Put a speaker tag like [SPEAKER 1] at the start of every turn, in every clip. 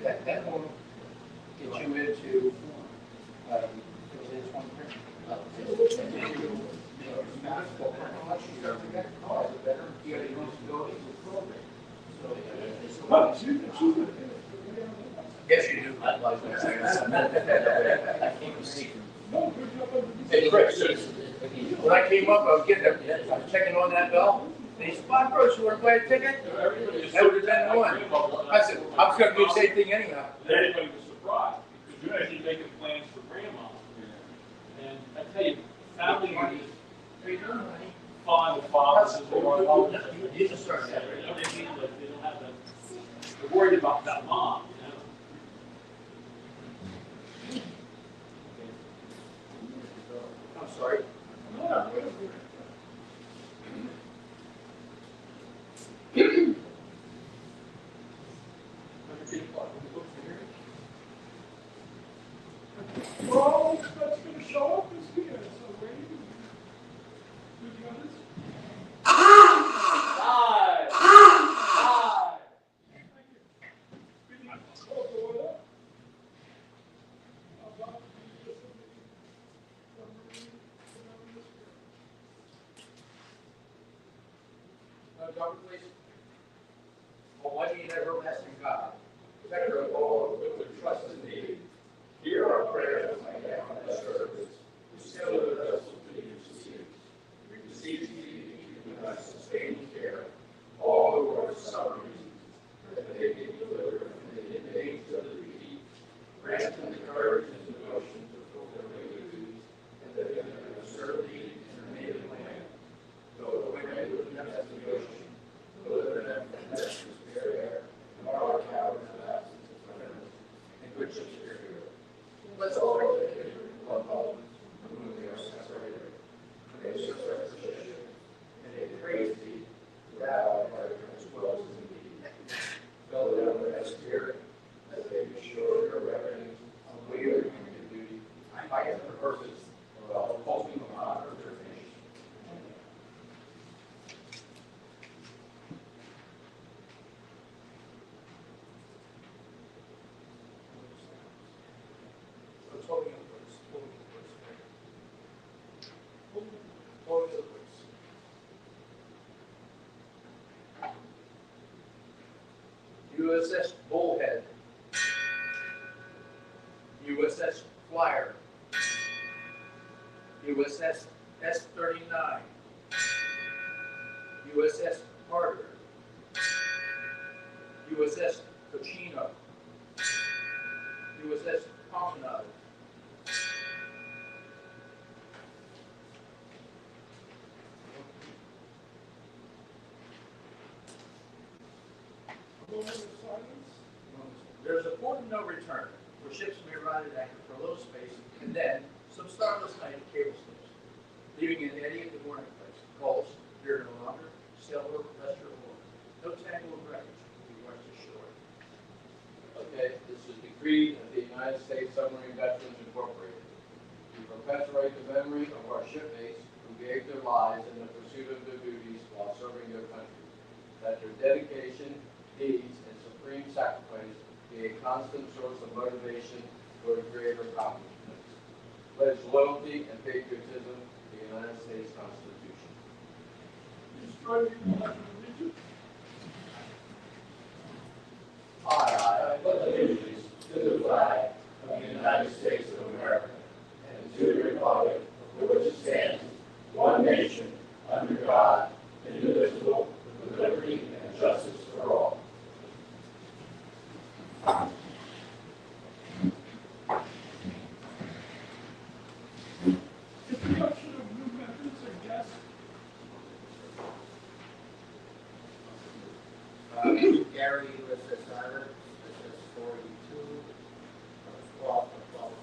[SPEAKER 1] That will get you into, um, yes, you do. I'd like to say that. I can't see. Hey, Chris, when I came up, I was checking on that bell. They said, "Bob Bruce, you want to play a ticket?" That would have been one. I said, "I was going to do the same thing anyhow."
[SPEAKER 2] Everybody was surprised because you're actually making plans for grandma. And I tell you, family is fond of fathers as they are mothers.
[SPEAKER 1] You just start that.
[SPEAKER 2] You know what I mean? Like, they don't have to, they're worried about that mom, you know?
[SPEAKER 1] I'm sorry.
[SPEAKER 3] Well, that's going to show up this year, so where do you do the others?
[SPEAKER 1] Doctor, please. Well, why do you never rest in God? Protector of all who would trust in thee. Hear our prayers, my God, on this service. Still with us to be received. We beseech thee to give us sustaining care. All who are suffering, that they be delivered from the inmates of the greedy. Grant them the courage and devotion to fulfill their duties, and that they may serve thee in the native land. Though the women would not have the ocean, deliver them from death and despair, and our cowards of absence of friends, and good ship superior. Let's all pray one moment, from whom they are separated. They search our position, and they praise thee, thou art as well as in thee. Fill them with thy spirit, that they be sure of your reverence, unwavering in your duty, fight for purpose, while upholding the honor of your nation. So holding the words, holding the words, holding the words. USS Bullhead, USS Flyer, USS S-39, USS Carter, USS Cochino, USS Promenade, there's a port of no return, where ships may ride at anchor for a little space, and then some starless night of cable slips, leaving an eddy at the mooring place. Calls, here no longer, sail over, rest your oar. No tangle of wreckage, we rush ashore.
[SPEAKER 4] Okay, this is decreed of the United States Submarine Veterans Incorporated. We perpetuate the memory of our shipmates who gave their lives in the pursuit of their duties while serving their country. That their dedication, deeds, and supreme sacrifice be a constant source of motivation toward greater accomplishments. Pledge loyalty and patriotism to the United States Constitution.
[SPEAKER 3] Destroy the Pledge of Allegiance.
[SPEAKER 5] I pledge allegiance to the flag of the United States of America and to the republic for which it stands, one nation, under God, indivisible, with liberty and justice for all.
[SPEAKER 3] Introduction of new members and guests.
[SPEAKER 1] Gary USS Iris, SS 42, 12 of 12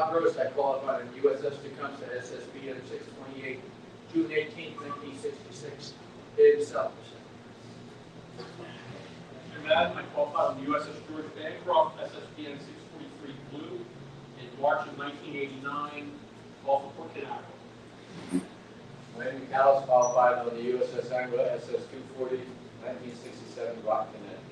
[SPEAKER 1] Bob Grossack qualified in USS Tecumseh, SSBN 628, June 18, 1966, in Selfish.
[SPEAKER 2] Mr. Madden, I qualified on the USS George Bancroft, SSBN 643 Blue, in March of 1989, off of Port Canaveral.
[SPEAKER 4] Wayne McAllis qualified on the USS Anglo, SS 240, 1967, Rock, Connecticut.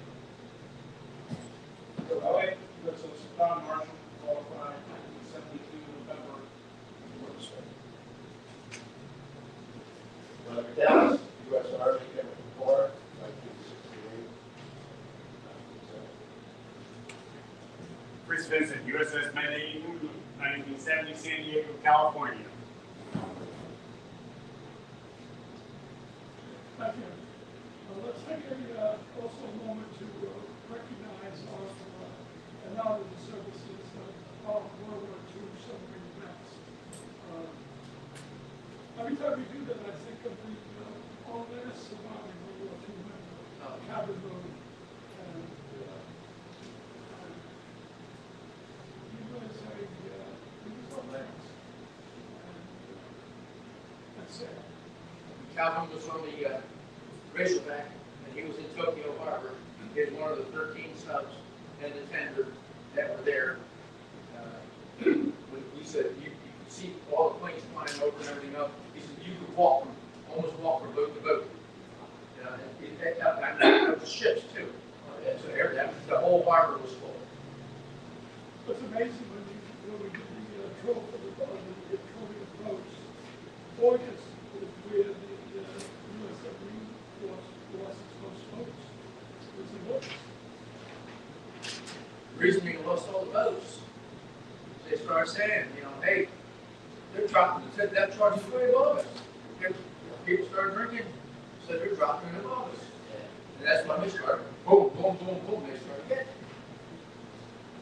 [SPEAKER 3] LA, USS Don Marshall, qualified in 72 November.
[SPEAKER 5] Robert Dallas, U.S. Army, Chemical Corps, 1968.
[SPEAKER 6] Chris Vincent, USS Medellin, 1970, San Diego, California.
[SPEAKER 3] Thank you. Let's take also a moment to recognize our and honor the services of World War II submarine vets. Every time we do that, I think of the all last surviving World War II member, Cabin Road, and he was our last. That's it.
[SPEAKER 1] Calvin was on the Razorback, and he was in Tokyo Harbor. He was one of the 13 subs and the tender that were there. When he said, you see all the planes flying over and everything up. He said, you could almost walk from boat to boat. And there was ships too. And so the whole harbor was full.
[SPEAKER 3] It's amazing when we did the trophy of the trophy of boats. August was where the U.S. Marine Force lost its most boats. It was in August.
[SPEAKER 1] The reason we lost all the boats, they started saying, hey, they're dropping the depth charges way above us. People started drinking, so they're dropping it above us. And that's when we started, boom, boom, boom, boom, they started getting.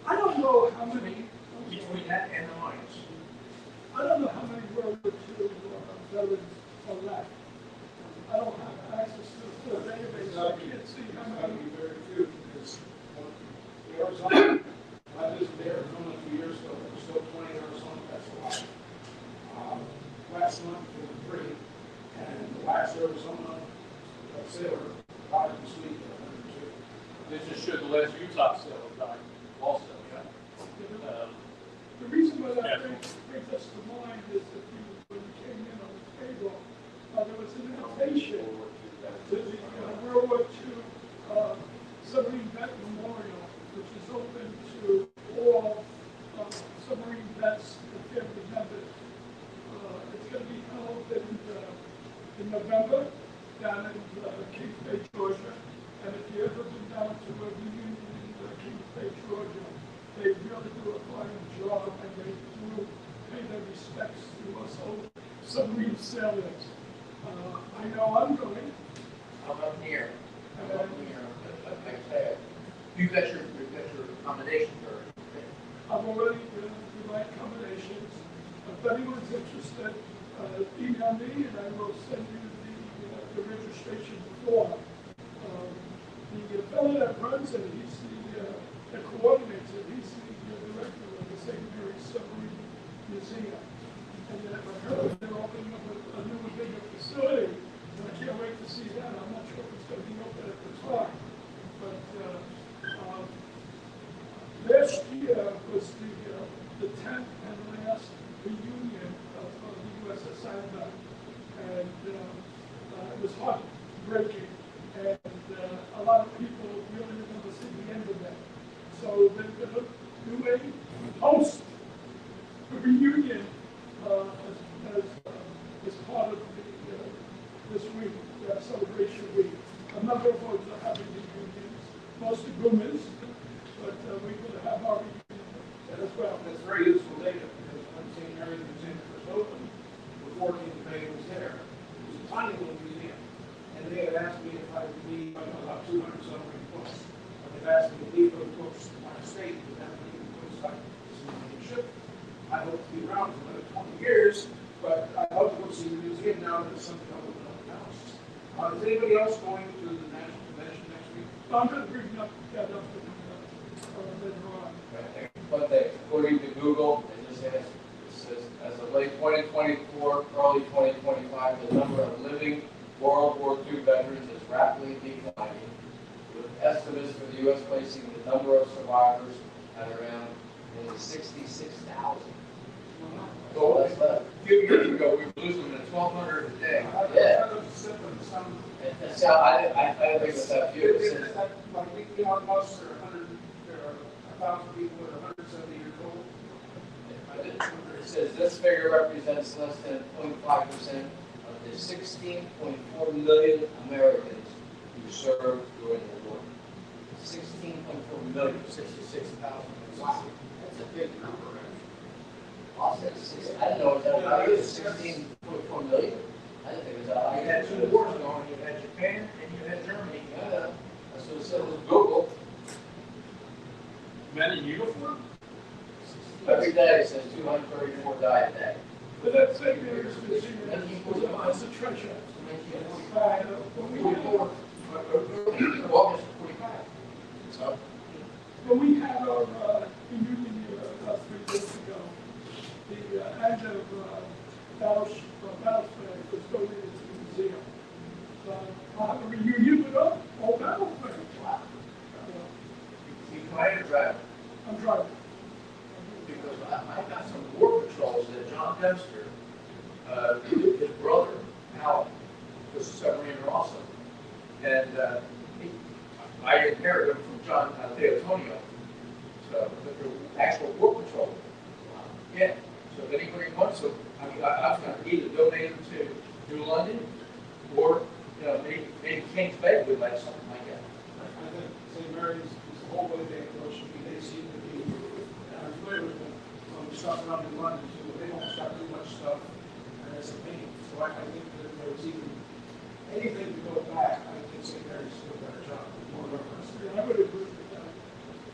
[SPEAKER 3] I don't know how many.
[SPEAKER 1] Between that and the mines.
[SPEAKER 3] I don't know how many World War II veterans are left. I don't have access to the database, so I can't see how
[SPEAKER 7] It's got to
[SPEAKER 3] many.
[SPEAKER 7] be very few, because Arizona, I visited Arizona 2 years ago, there were still 20 Arizona vets alive. Last month, there were 3, and the last Arizona sailor died this week,
[SPEAKER 2] This just showed the last Utah sailor died also.
[SPEAKER 3] The reason why
[SPEAKER 2] Yeah.
[SPEAKER 3] that brings us to mind is that when you came in on the table, there was an invitation to the World War II Submarine Vet Memorial, which is open to all submarine vets and family members. It's going to be held in November down in Kings Bay, Georgia. And if you've ever been down to a reunion in Kings Bay, Georgia, they really do a fine job, and they do pay their respects to us old submarine sailors. I know I'm going.
[SPEAKER 1] I'm up near. Like I said, you got your accommodation for it.
[SPEAKER 3] I've already given my accommodations. If anyone's interested, email me and I will send you the registration form. The fellow that runs it, he's the coordinator, he's the director of the St. Mary's Submarine Museum. And I heard they're opening up a new and bigger facility, and I can't wait to see that. I'm not sure if it's going to be open at the time. But last year was the 10th and last reunion of the USS Anna, and it was heartbreaking. And a lot of people really didn't want to see the end of that. So they're going to do a post reunion as part of this week, celebration week. A number of folks are having reunions, mostly boomers, but we're going to have our reunion as well.
[SPEAKER 7] That's very useful data, because when St. Mary's Museum first opened, the 14th May was there. It was a tiny little museum. And they had asked me if I would leave about 200 submarine books. And they've asked me to leave those books in my state, but that would even put aside. Ship. I hope to be around for another 20 years, but I hope to go see the museum now that it's something I'll open up now. Is anybody else going to the National Convention next week?
[SPEAKER 3] I'm going to bring that up later on.
[SPEAKER 4] One thing, according to Google, and this It says, as of late 2024, early 2025, the number of living World War II veterans is rapidly declining, with estimates for the U.S. placing the number of survivors at around nearly 66,000.
[SPEAKER 1] So
[SPEAKER 4] That's
[SPEAKER 1] a few years ago, we were losing 1,200 a day.
[SPEAKER 4] Yeah.
[SPEAKER 7] Some,
[SPEAKER 4] So I think it's that few. It
[SPEAKER 7] it's
[SPEAKER 4] says,
[SPEAKER 7] that, like, Elon Musk, there are 1,000 people that are 170 years old.
[SPEAKER 4] it says this figure represents less than 0.5% of the 16.4 million Americans who served during the war. 16.4 million.
[SPEAKER 1] 66,000.
[SPEAKER 4] Wow, that's a big number. I didn't know it was that high. 16.4 million? I didn't think it was that high.
[SPEAKER 1] You had two wars going, you had Japan and you had Germany.
[SPEAKER 4] Yeah, that's what it said was Google.
[SPEAKER 2] Men in uniform?
[SPEAKER 4] Every day it says 234 die a day.
[SPEAKER 3] But that same year, was a concentration. When we had our,
[SPEAKER 4] August 45. So,
[SPEAKER 3] when we had our reunion about 3 days ago, the end of battle flag was donated to the museum. I have a reunion with all battle flags.
[SPEAKER 4] wow.
[SPEAKER 1] You fly or drive?
[SPEAKER 3] I'm driving.
[SPEAKER 1] Because I got some war patrols that John Dempster, his brother, Al, was a submariner also. And I inherited them from John D'Antonio. So, but they're actual war patrol. Yeah, so if anybody wants them, I mean, I was going to either donate them to New London or, you know, maybe Kings Bay would like something like that.
[SPEAKER 7] I think St. Mary's is the whole way they approach me. They seem to be, and I'm familiar with them, stuff around in London too. They don't start too much stuff, and it's a pain. So I think that if there was even anything to go back, I think St. Mary's did a better job. More reference.
[SPEAKER 3] Yeah, I would agree with that.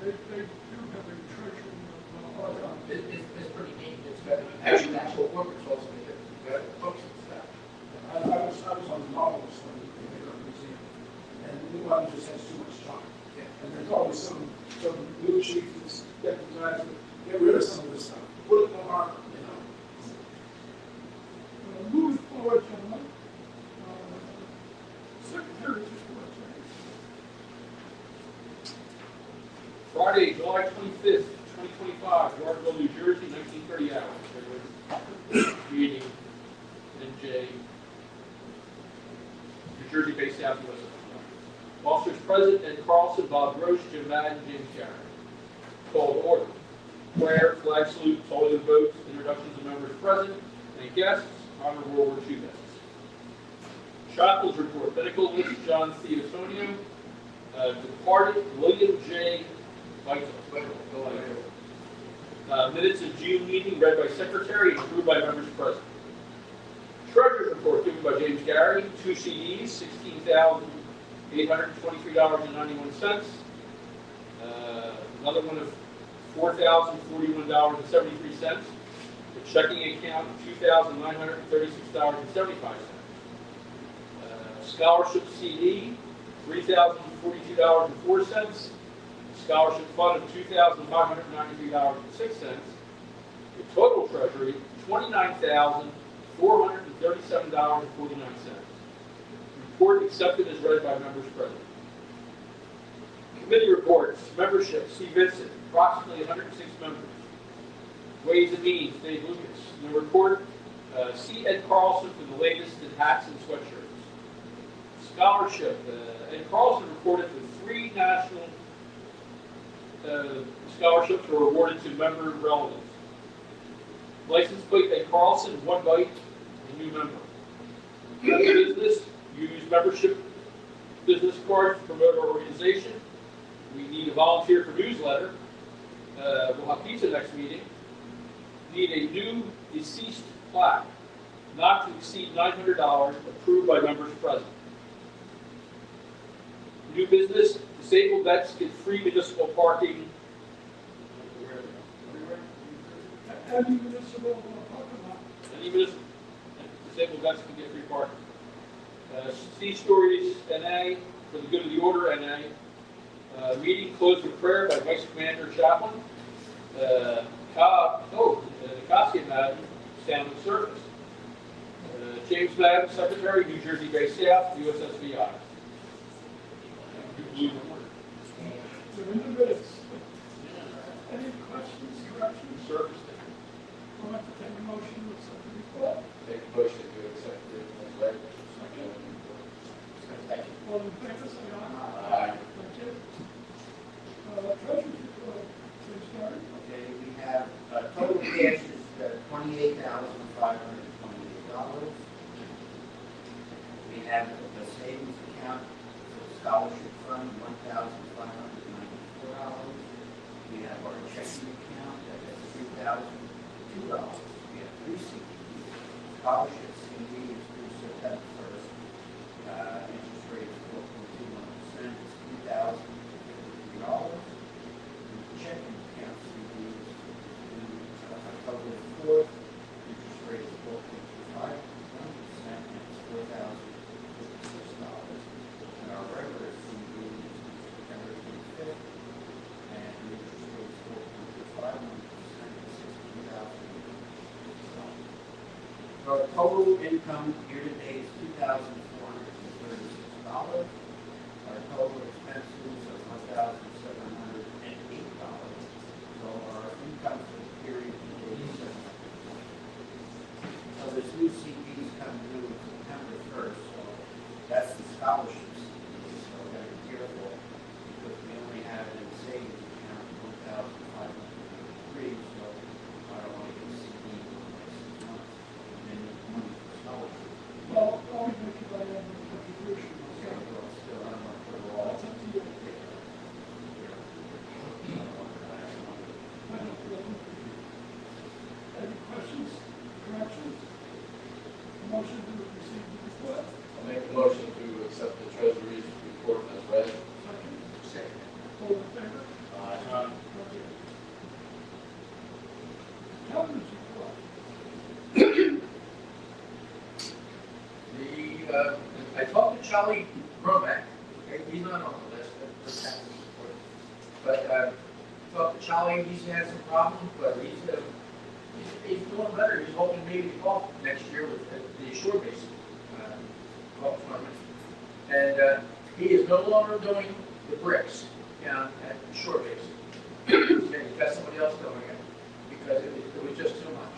[SPEAKER 3] They do have a treasury of archives.
[SPEAKER 1] It's pretty neat. It's got actual war patrols in it. It's got books and stuff.
[SPEAKER 7] I was on the novels when they go to the museum, and New London just has too much time. And there's always some new chief that's deputized, get rid of some of this stuff, put it in the harbor, you know.
[SPEAKER 3] Moving forward, gentlemen, Secretary of
[SPEAKER 2] Friday, July 25th, 2025, Yorkville, New Jersey, 1930 hours. Meeting NJ, New Jersey based Southwest. Officers present: Ed Carlson, Bob Roche, Jim Madden, James Garrett. Call to order. Prayer, flag salute, tolling of votes, introductions of members present, and guests, honor World War II vets. Chaplain's report: medical list, John Theotonio, departed William J. Vital. Minutes of June meeting read by secretary and approved by members present. Treasurer's report given by James Gary, 2 CDs, $16,823.91. Another one of $4,041.73. A checking account of $2,936.75. Scholarship CD, $3,042.04. Scholarship fund of $2,593.06. The total treasury, $29,437.49. Report accepted as read by members present. Committee reports. Membership: C. Vincent, approximately 106 members. Ways and Means: Dave Lucas. The report: C. Ed Carlson for the latest in hats and sweatshirts. Scholarship: Ed Carlson reported that 3 national scholarships were awarded to member relatives. License plate: Ed Carlson, 1 byte, a new member. Business: use membership business cards to promote our organization. We need a volunteer for newsletter. We'll have pizza next meeting. Need a new deceased plaque, not to exceed $900, approved by members present. New business: disabled vets get free municipal parking.
[SPEAKER 3] Any municipal parking lot.
[SPEAKER 2] Any municipal disabled vets can get free parking. C Stories NA, for the good of the order, NA. Meeting closed with prayer by Vice Commander Chaplain. Nikosky Madden, stand with service. James Madden, Secretary, New Jersey Bay Staff, USSVI.
[SPEAKER 3] So in the minutes, any questions, corrections?
[SPEAKER 2] Service.
[SPEAKER 3] I'll have to take a motion to accept the report.
[SPEAKER 4] Make a motion to accept it as read.
[SPEAKER 3] Second. All in favor, say aye.
[SPEAKER 4] Aye.
[SPEAKER 3] Thank you. Treasurer's report, please start.
[SPEAKER 5] Okay, we have, total cash is $28,528. We have the savings account for the scholarship fund, $1,594. We have our checking account that has $3,002. We have three CDs. Scholarship CD is through September 1st. Interest rate is 4.21%, it's $3,053. Checking account CD is through October 4th. Interest rate is 4.25%, and it's $4,056. And our regular CD is September 25th, and the interest rate is 4.51%, and $16,000. Our total income year-to-date is $2,436. Our total expenses are $1,708. So our income for the period is $700. So there's new CDs coming due September 1st, so that's the scholarships. So we gotta be careful because we only have in the savings account $1,503, so I don't want to get a CD for the next 6 months. And then there's money for scholarships.
[SPEAKER 3] Well, always make it by end of the contribution.
[SPEAKER 5] Okay, well, still, I don't want to put it all.
[SPEAKER 3] That's up to you. Any questions, corrections? Motion to receive the report.
[SPEAKER 4] I'll make a motion to accept the Treasury's report as read.
[SPEAKER 3] Second. All in favor?
[SPEAKER 4] Aye.
[SPEAKER 3] Okay. Calendars report.
[SPEAKER 1] I talked to Charlie Romack, okay, he's not on the list, that's happening. But, talked to Charlie, he's had some problems, but he's doing better, he's hoping maybe to golf next year with the shore base, golf tournament. And, he is no longer doing the bricks down at the shore base. And he's got somebody else doing it, because it was just too much.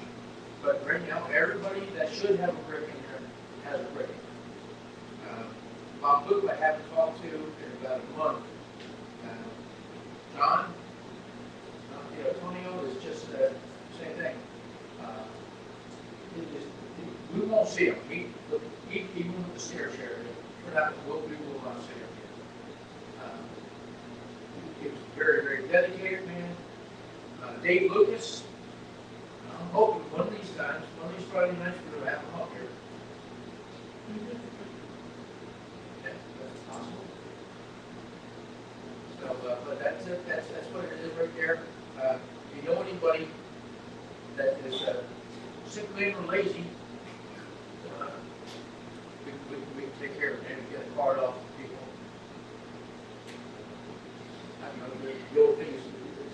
[SPEAKER 1] But right now, everybody that should have a brick in there has a brick. Bob Luke, I haven't talked to in about a month. John, Antonio is just the same thing. We won't see him. He moved the stair chair. We will not see him. He was a very, very dedicated man. Dave Lucas, I'm hoping one of these times, one of these Friday nights, we're going to have him up here. Yeah, that's possible. So, but that's it. That's what it is right there. If you know anybody that is sick, lean, or lazy, we can take care of it and get a card off people. I know the old thing is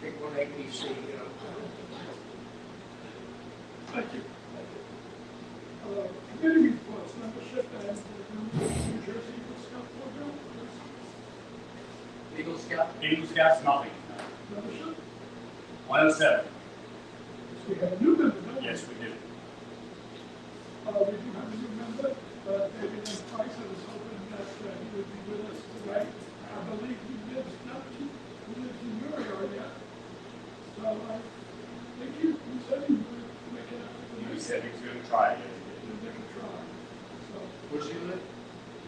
[SPEAKER 1] take one APC, you know.
[SPEAKER 3] Thank you. Committee reports, membership and New Jersey Eagle Scout program.
[SPEAKER 1] Eagle Scout.
[SPEAKER 6] Eagle Scouts, nothing.
[SPEAKER 3] Membership.
[SPEAKER 6] 107.
[SPEAKER 3] We have a new member, don't we?
[SPEAKER 6] Yes, we do.
[SPEAKER 3] We do have a new member, David M. Price. I was hoping that he would be with us today. I believe he lives in your area. So I think you said he would make it up.
[SPEAKER 6] He said he was going to try it.
[SPEAKER 3] He'll make a try. So,
[SPEAKER 1] Where's he live?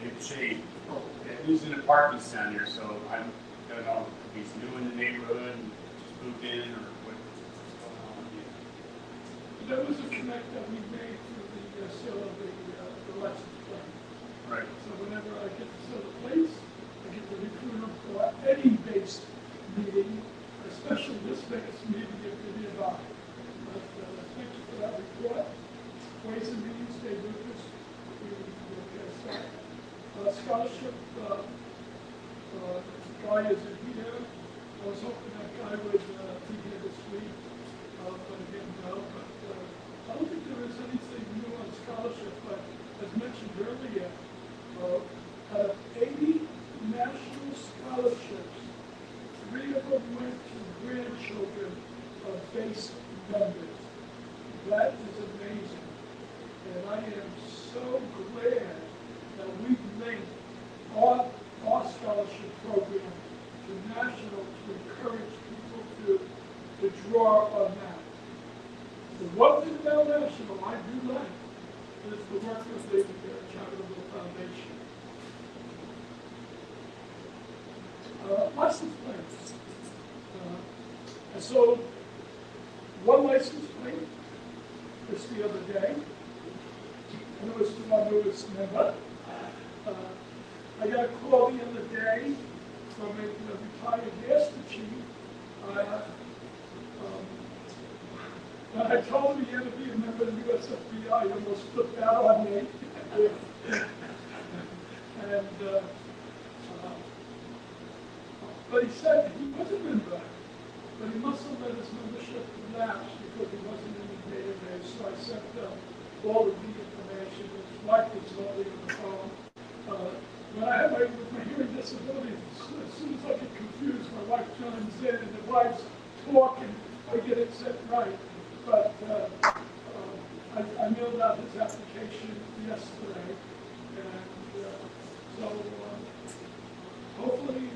[SPEAKER 6] Maybe shade.
[SPEAKER 1] Oh, okay.
[SPEAKER 6] He's in apartments down here, so I don't know if he's new in the neighborhood and just moved in or what's going on.
[SPEAKER 3] there was a connect that we made through the sale of the license plate.
[SPEAKER 6] Right.
[SPEAKER 3] So whenever I get to sell the plates, I get to recruit them for any based meeting, especially this based meeting if they're nearby. But thank you for that report. Ways and Means, Dave Lucas, scholarship, guy isn't here. I was hoping that guy would be here this week. but again, no, but, I don't think there is anything new on scholarship, but as mentioned earlier, out of 80 national scholarships, 3 of them went to grandchildren of base members. That is amazing. And I am so glad that we've linked our scholarship program to national to encourage people to draw on that. The one thing about national I do like is the work of the Charitable Foundation. License plates. I sold one license plate just the other day, and it was to my newest member. I got a call the other day from a retired master chief. I told him he had to be a member of the USFBI. He almost flipped out on me. And but he said he was a member, but he must have let his membership lapse because he wasn't in the database. So I sent all of the information. His wife was lovely on the phone. When I had with my hearing disability, as soon as I get confused, my wife joins in, and the wife's talking, I get it set right. But I mailed out his application yesterday, and so hopefully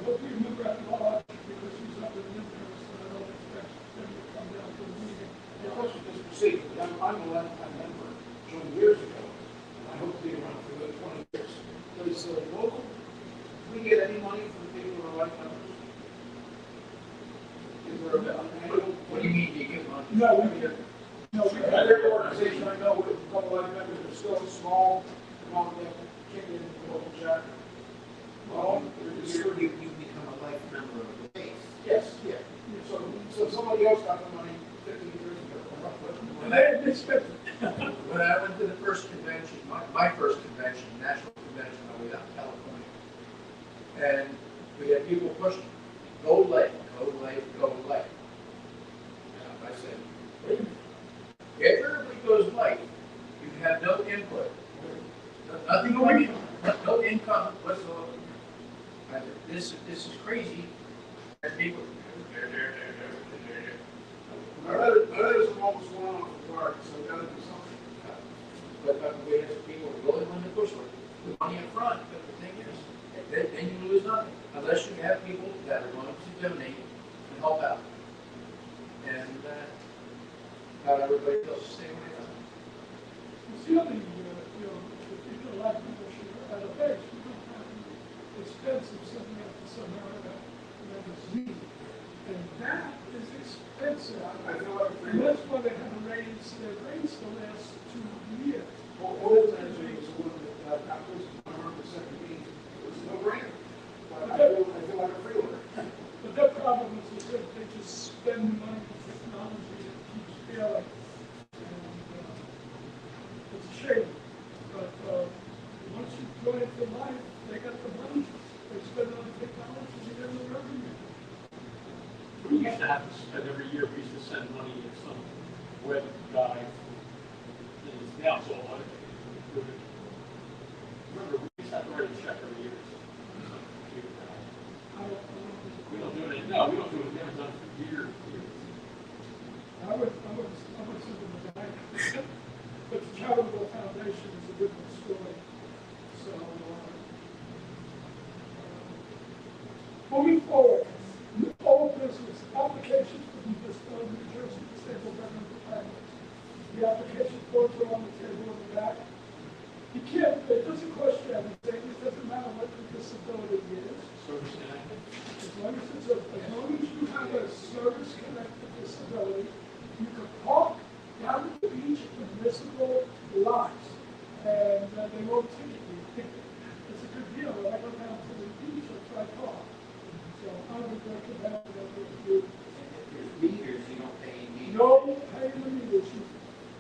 [SPEAKER 3] he'll be a member at large because he's up in Lyndhurst, and I don't expect him to come down to the meeting.
[SPEAKER 7] Of course, it is proceeding, but I'm a lifetime member, joined years ago, and I hope to be around for the 20 years. Does local, do we get any money from the people who are lifetime members? Is there an annual?
[SPEAKER 4] What do you mean you get money?
[SPEAKER 3] No, we get. No, we get.
[SPEAKER 7] Every organization I know with a couple of members are still small, they have to kick in the local chapter. Well,
[SPEAKER 5] You become a life member of the base.
[SPEAKER 7] yes, yeah. So somebody else got the money 15 years ago.
[SPEAKER 3] And they didn't expect it.
[SPEAKER 5] When I went to the first convention, my first convention, national convention, I was out in California. And we had people pushing, go lake, go lake, go lake. And I said, wait a minute. If everybody goes lake, you have no input. Nothing going in, no income whatsoever. I said, this is crazy. And people,
[SPEAKER 7] I read there's some almost going on with the park, so we gotta do something.
[SPEAKER 5] but we have people really want to push for it. The money up front, but the thing is, then you lose nothing, unless you have people that are willing to donate and help out. And not everybody else is staying away from it.
[SPEAKER 3] It's the other, if people like membership at a base, we don't have any expensive sending out to some area members need. And that is expensive.
[SPEAKER 7] I feel like
[SPEAKER 3] And that's why they haven't raised their rates the last 2 years.
[SPEAKER 7] old energy was the one that got this 100% mean. It was no brainer. But I feel like a freeloader.
[SPEAKER 3] But their problem is that they just spend money on technology that keeps failing. And it's a shame. But once you join it for life, they got the money. They spend it on technology to get the revenue.
[SPEAKER 2] We used to have to spend every year, we used to send money to some web guy. And now it's all automated. Remember, we used to have to write a check every year. We don't do it, no, we don't do it, we haven't done it for years.
[SPEAKER 3] I would send them a bag. But the Charitable Foundation is a different story. So, moving forward, all business applications for the New Jersey Disabled Veterans Retirement. The application forms are on the table in the back. You can't, it doesn't cost you anything, it doesn't matter what the disability is.
[SPEAKER 2] Service connected.
[SPEAKER 3] As long as you have a service-connected disability, you can park down at the beach in municipal lots, and they won't ticket you. It's a good deal. When I go down to the beach, I try to park. So I would recommend that you
[SPEAKER 5] There's meters, you don't pay any meters.
[SPEAKER 3] no pay meters. You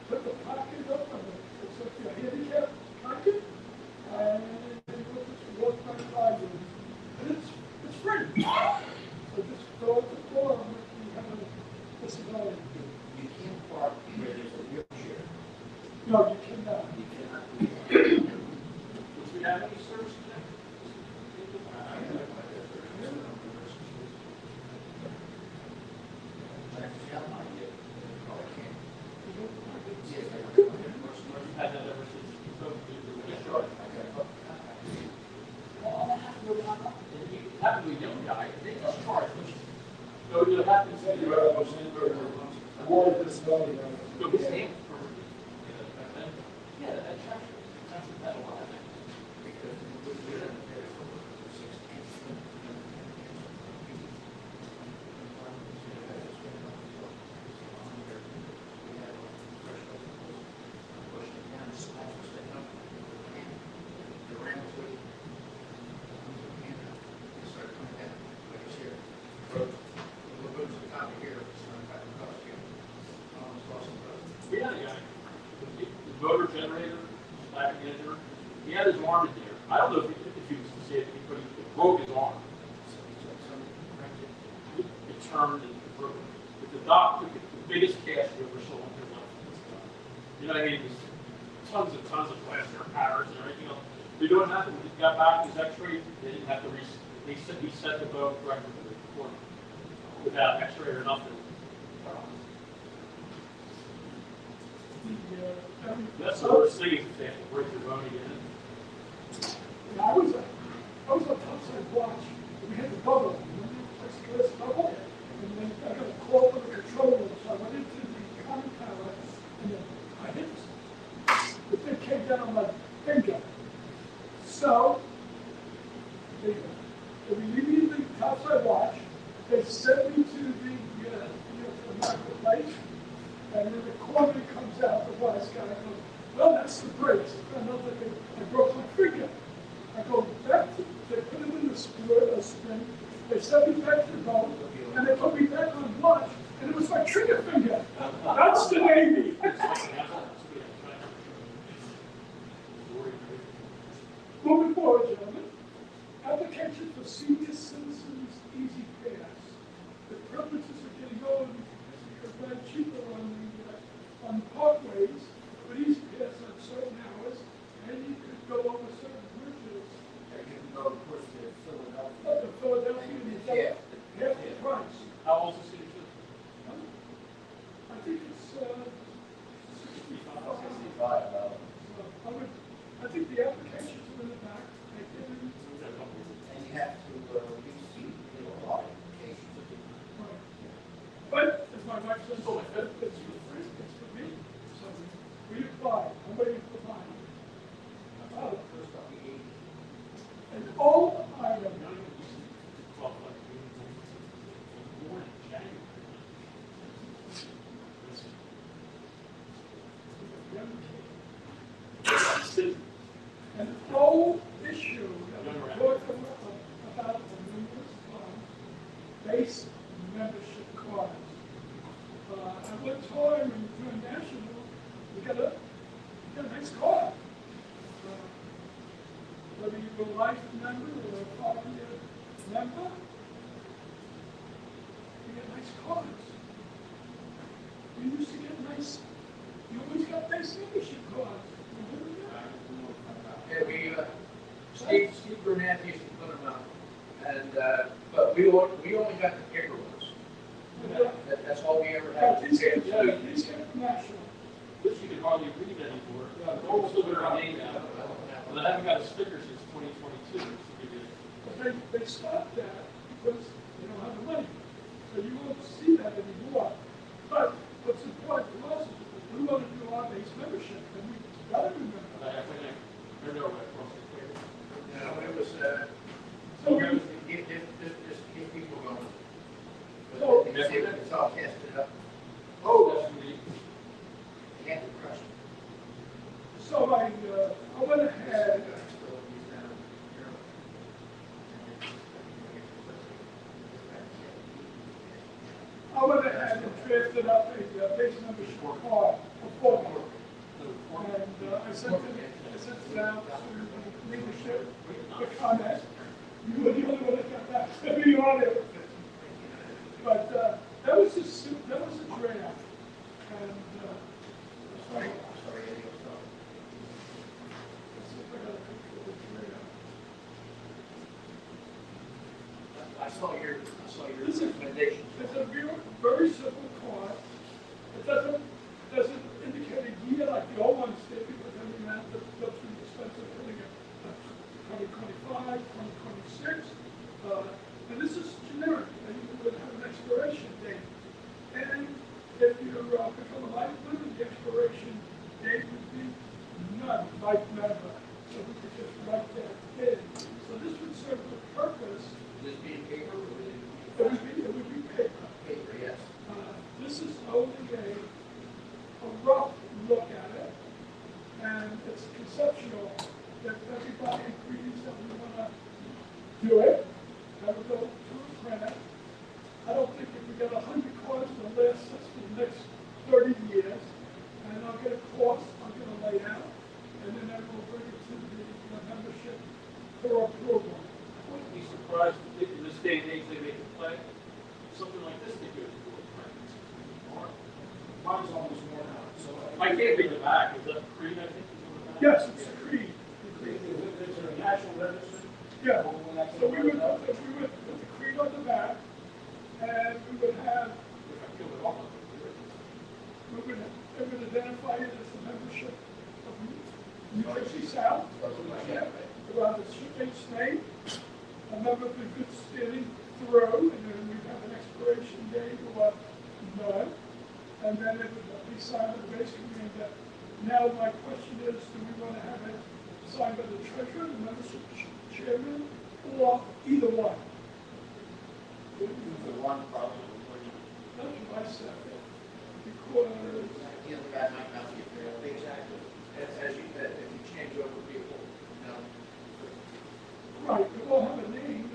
[SPEAKER 3] put the pocket up on it. It's like your handicap pocket, and you just walk right by you. And it's free. So just go to the floor if you have a disability.
[SPEAKER 2] young guy, and they discharged him. So it happens to you.
[SPEAKER 3] Awarded disability.
[SPEAKER 2] So his name for, yeah, that's actually, that's a lot. Yeah, yeah. The motor generator, back engine, he had his arm in there. I don't know if he was disabled, but he broke his arm. It turned and it broke. But the doc took it, the biggest cash he ever saw in his life. You know what I mean? Tons and tons of plaster powders and everything else. They don't have to, when he got back his x-ray, they didn't have to they said he set the bone correctly for the corner without x-ray or nothing. That's the worst thing is if they have to break your bone again.
[SPEAKER 3] Yeah, I was on topside watch, and we had the bubble, this bubble, and then I got a call from the control room, so I went into the common tower, and then I hit the thing came down on my finger. So, they relieved me in the topside watch, they sent me to the marketplace, and then the corner comes out, the wise guy goes, well, that's the brakes. I know that I broke my finger. I go back to, they put him in the spring, they sent me back to the boat, and they put me back on watch, and it was my trigger finger. That's the Navy. Moving forward, gentlemen, application for senior citizens easy pass. The purposes of getting on is cheaper on parkways, but easy pass on certain hours, and you could go over certain bridges.
[SPEAKER 5] And you can go, of course, to Philadelphia.
[SPEAKER 3] Up to Philadelphia, and you get half the price.
[SPEAKER 2] How old is the city?
[SPEAKER 3] I think it's 65.
[SPEAKER 5] 65,
[SPEAKER 3] I think the applications are in the back. They didn't.
[SPEAKER 5] and you have to receive, a lot of applications.
[SPEAKER 3] But, as my wife says, oh, it's for me. So we apply. I'm waiting for mine.
[SPEAKER 5] First off, the 80.
[SPEAKER 3] An old item. An old issue that we talked about the numerous times, base membership cards. At one time in Grand National, we got a nice card. Whether you were a life member or a 5-year member, you get nice cards. You used to get nice, you always got base membership cards. Remember that?
[SPEAKER 4] Yeah, Steve Burnett used to put them out, and, but we only got the paper ones. That's all we ever had.
[SPEAKER 3] These came from National.
[SPEAKER 2] Which you can hardly read anymore. They're all still their name now. But I haven't got a sticker since 2022.
[SPEAKER 3] But they stopped that because they don't have the money. So you won't see that anymore. But what's important to us is that we want to do our base membership, and we gotta remember that.
[SPEAKER 2] I know right across the clear.
[SPEAKER 4] No, it was,
[SPEAKER 3] So we,
[SPEAKER 4] if people going.
[SPEAKER 3] So-
[SPEAKER 4] It's all tested up.
[SPEAKER 2] Oh, that's neat.
[SPEAKER 4] They had to crush it.
[SPEAKER 3] so I went ahead. I went ahead and drafted up a base membership card for me. And I sent it out to the leadership for comment. You were the only one that got back to me on it. But that was a draft. And sorry, let's see if I got a picture of the draft.
[SPEAKER 4] I saw your
[SPEAKER 3] This is-
[SPEAKER 4] recommendation.
[SPEAKER 3] It's a very simple card. It doesn't indicate a year like the old ones did, because then you have to go through the expense of putting it 2025, 2026. And do it, have it go to a printer. I don't think if we get 100 cards, it'll last us for the next 30 years. And I'll get a cost, I'm gonna lay out, and then I will bring it to the membership for approval.
[SPEAKER 2] I wouldn't be surprised if in this day and age they make a play. Something like this they could do.
[SPEAKER 7] Mine's almost worn out, so.
[SPEAKER 2] I can't read the back, is that Creed, I think? is on the back?
[SPEAKER 3] Yes, it's a creed.
[SPEAKER 7] Is there a national register?
[SPEAKER 3] Yeah,
[SPEAKER 7] When I
[SPEAKER 3] so we
[SPEAKER 7] came
[SPEAKER 3] would,
[SPEAKER 7] up,
[SPEAKER 3] put the creed on the back, and we would have,
[SPEAKER 7] if I kill it off,
[SPEAKER 3] it would identify it as the membership of New Jersey South. Around the shipmate's name, a member of the good standing through, and then we have an expiration date or none. And then it would be signed by the basic meaning that. Now my question is, do we want to have it signed by the treasurer, the membership chairman, or either one?
[SPEAKER 5] The one problem
[SPEAKER 3] That's what I said. Because,
[SPEAKER 5] the other guy might not be available.
[SPEAKER 1] Exactly. As you said, if you change over people, you know,
[SPEAKER 3] right, we all have a name,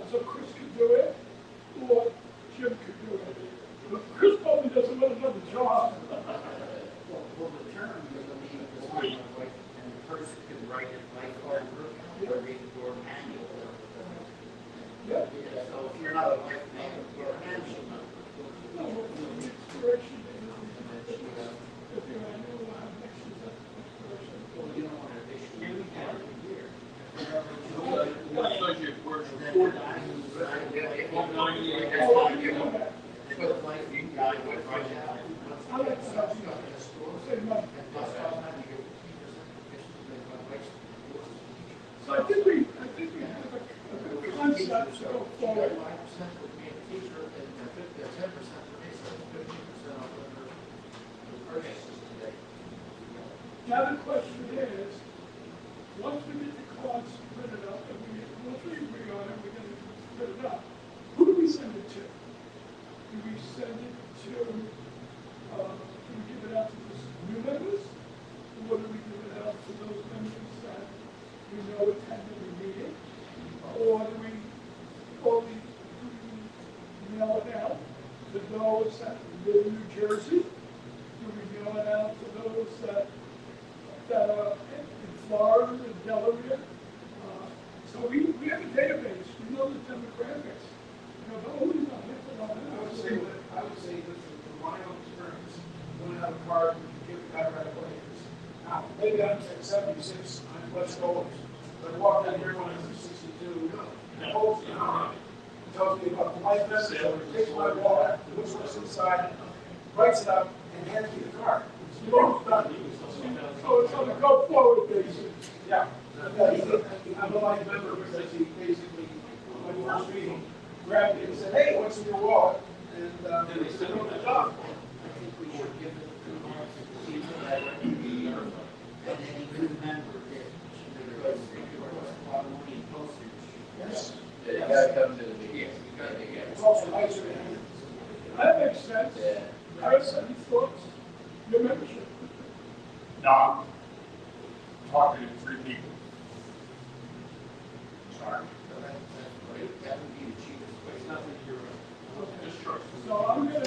[SPEAKER 3] so Chris could do it, or Jim could do it. But Chris probably doesn't want another job.
[SPEAKER 5] Well, the term doesn't mean it's not like, and the person can write it like hard work, or read the board manual.
[SPEAKER 3] Yeah.
[SPEAKER 5] So if you're not a life member, you're a handle member.
[SPEAKER 3] No, the expiration date is, if you're a new one, next year's expiration.
[SPEAKER 5] Well, you don't want to issue any card a year.
[SPEAKER 2] Because you work
[SPEAKER 5] And
[SPEAKER 2] for
[SPEAKER 5] then
[SPEAKER 2] 4
[SPEAKER 3] Oh, I do know that.
[SPEAKER 5] But like you guys would write it out.
[SPEAKER 3] I like that. Say money. So I think we have a good concept to go forward.
[SPEAKER 5] 5% would be a teacher, and 10% would be 15% of the purchases today.
[SPEAKER 3] Now the question is, once we get the cards printed up, and once we agree on it, we're gonna print it up, who do we send it to? Do we send it to, do we give it out to the new members? Or do we give it out to those members that we know attended the meeting? Or do we only mail it out to those that live in New Jersey? Do we mail it out to those that are in Florida and Delaware? So we have a database, we know the demographics. You know, but only not hit the
[SPEAKER 7] I would say that from my own experience, when I have a card, you give the guy right away. Now, maybe I'm at 76, I'm West Goers, but I walked down here when I was 62, and holds me on it, tells me about the life message, takes my wallet, looks what's inside, writes it up, and hands me the card. It's done.
[SPEAKER 3] So it's on a go forward basis.
[SPEAKER 7] Yeah. I'm a life member because he basically, when we first meeting, grabbed me and said, hey, what's in your wallet? And then they sent me the job.
[SPEAKER 5] I think we should give it to people that are and any new member get, because it costs a lot of money in postage. Yes.
[SPEAKER 4] Yeah, you gotta come to the meeting.
[SPEAKER 7] It's also nicer to have.
[SPEAKER 3] That makes sense.
[SPEAKER 4] Yeah.
[SPEAKER 3] Chris, any thoughts? Your membership?
[SPEAKER 6] No, I'm talking to 3 people. Sorry.
[SPEAKER 5] That would be the cheapest way.
[SPEAKER 2] It's nothing you're, just trust.
[SPEAKER 3] So I'm gonna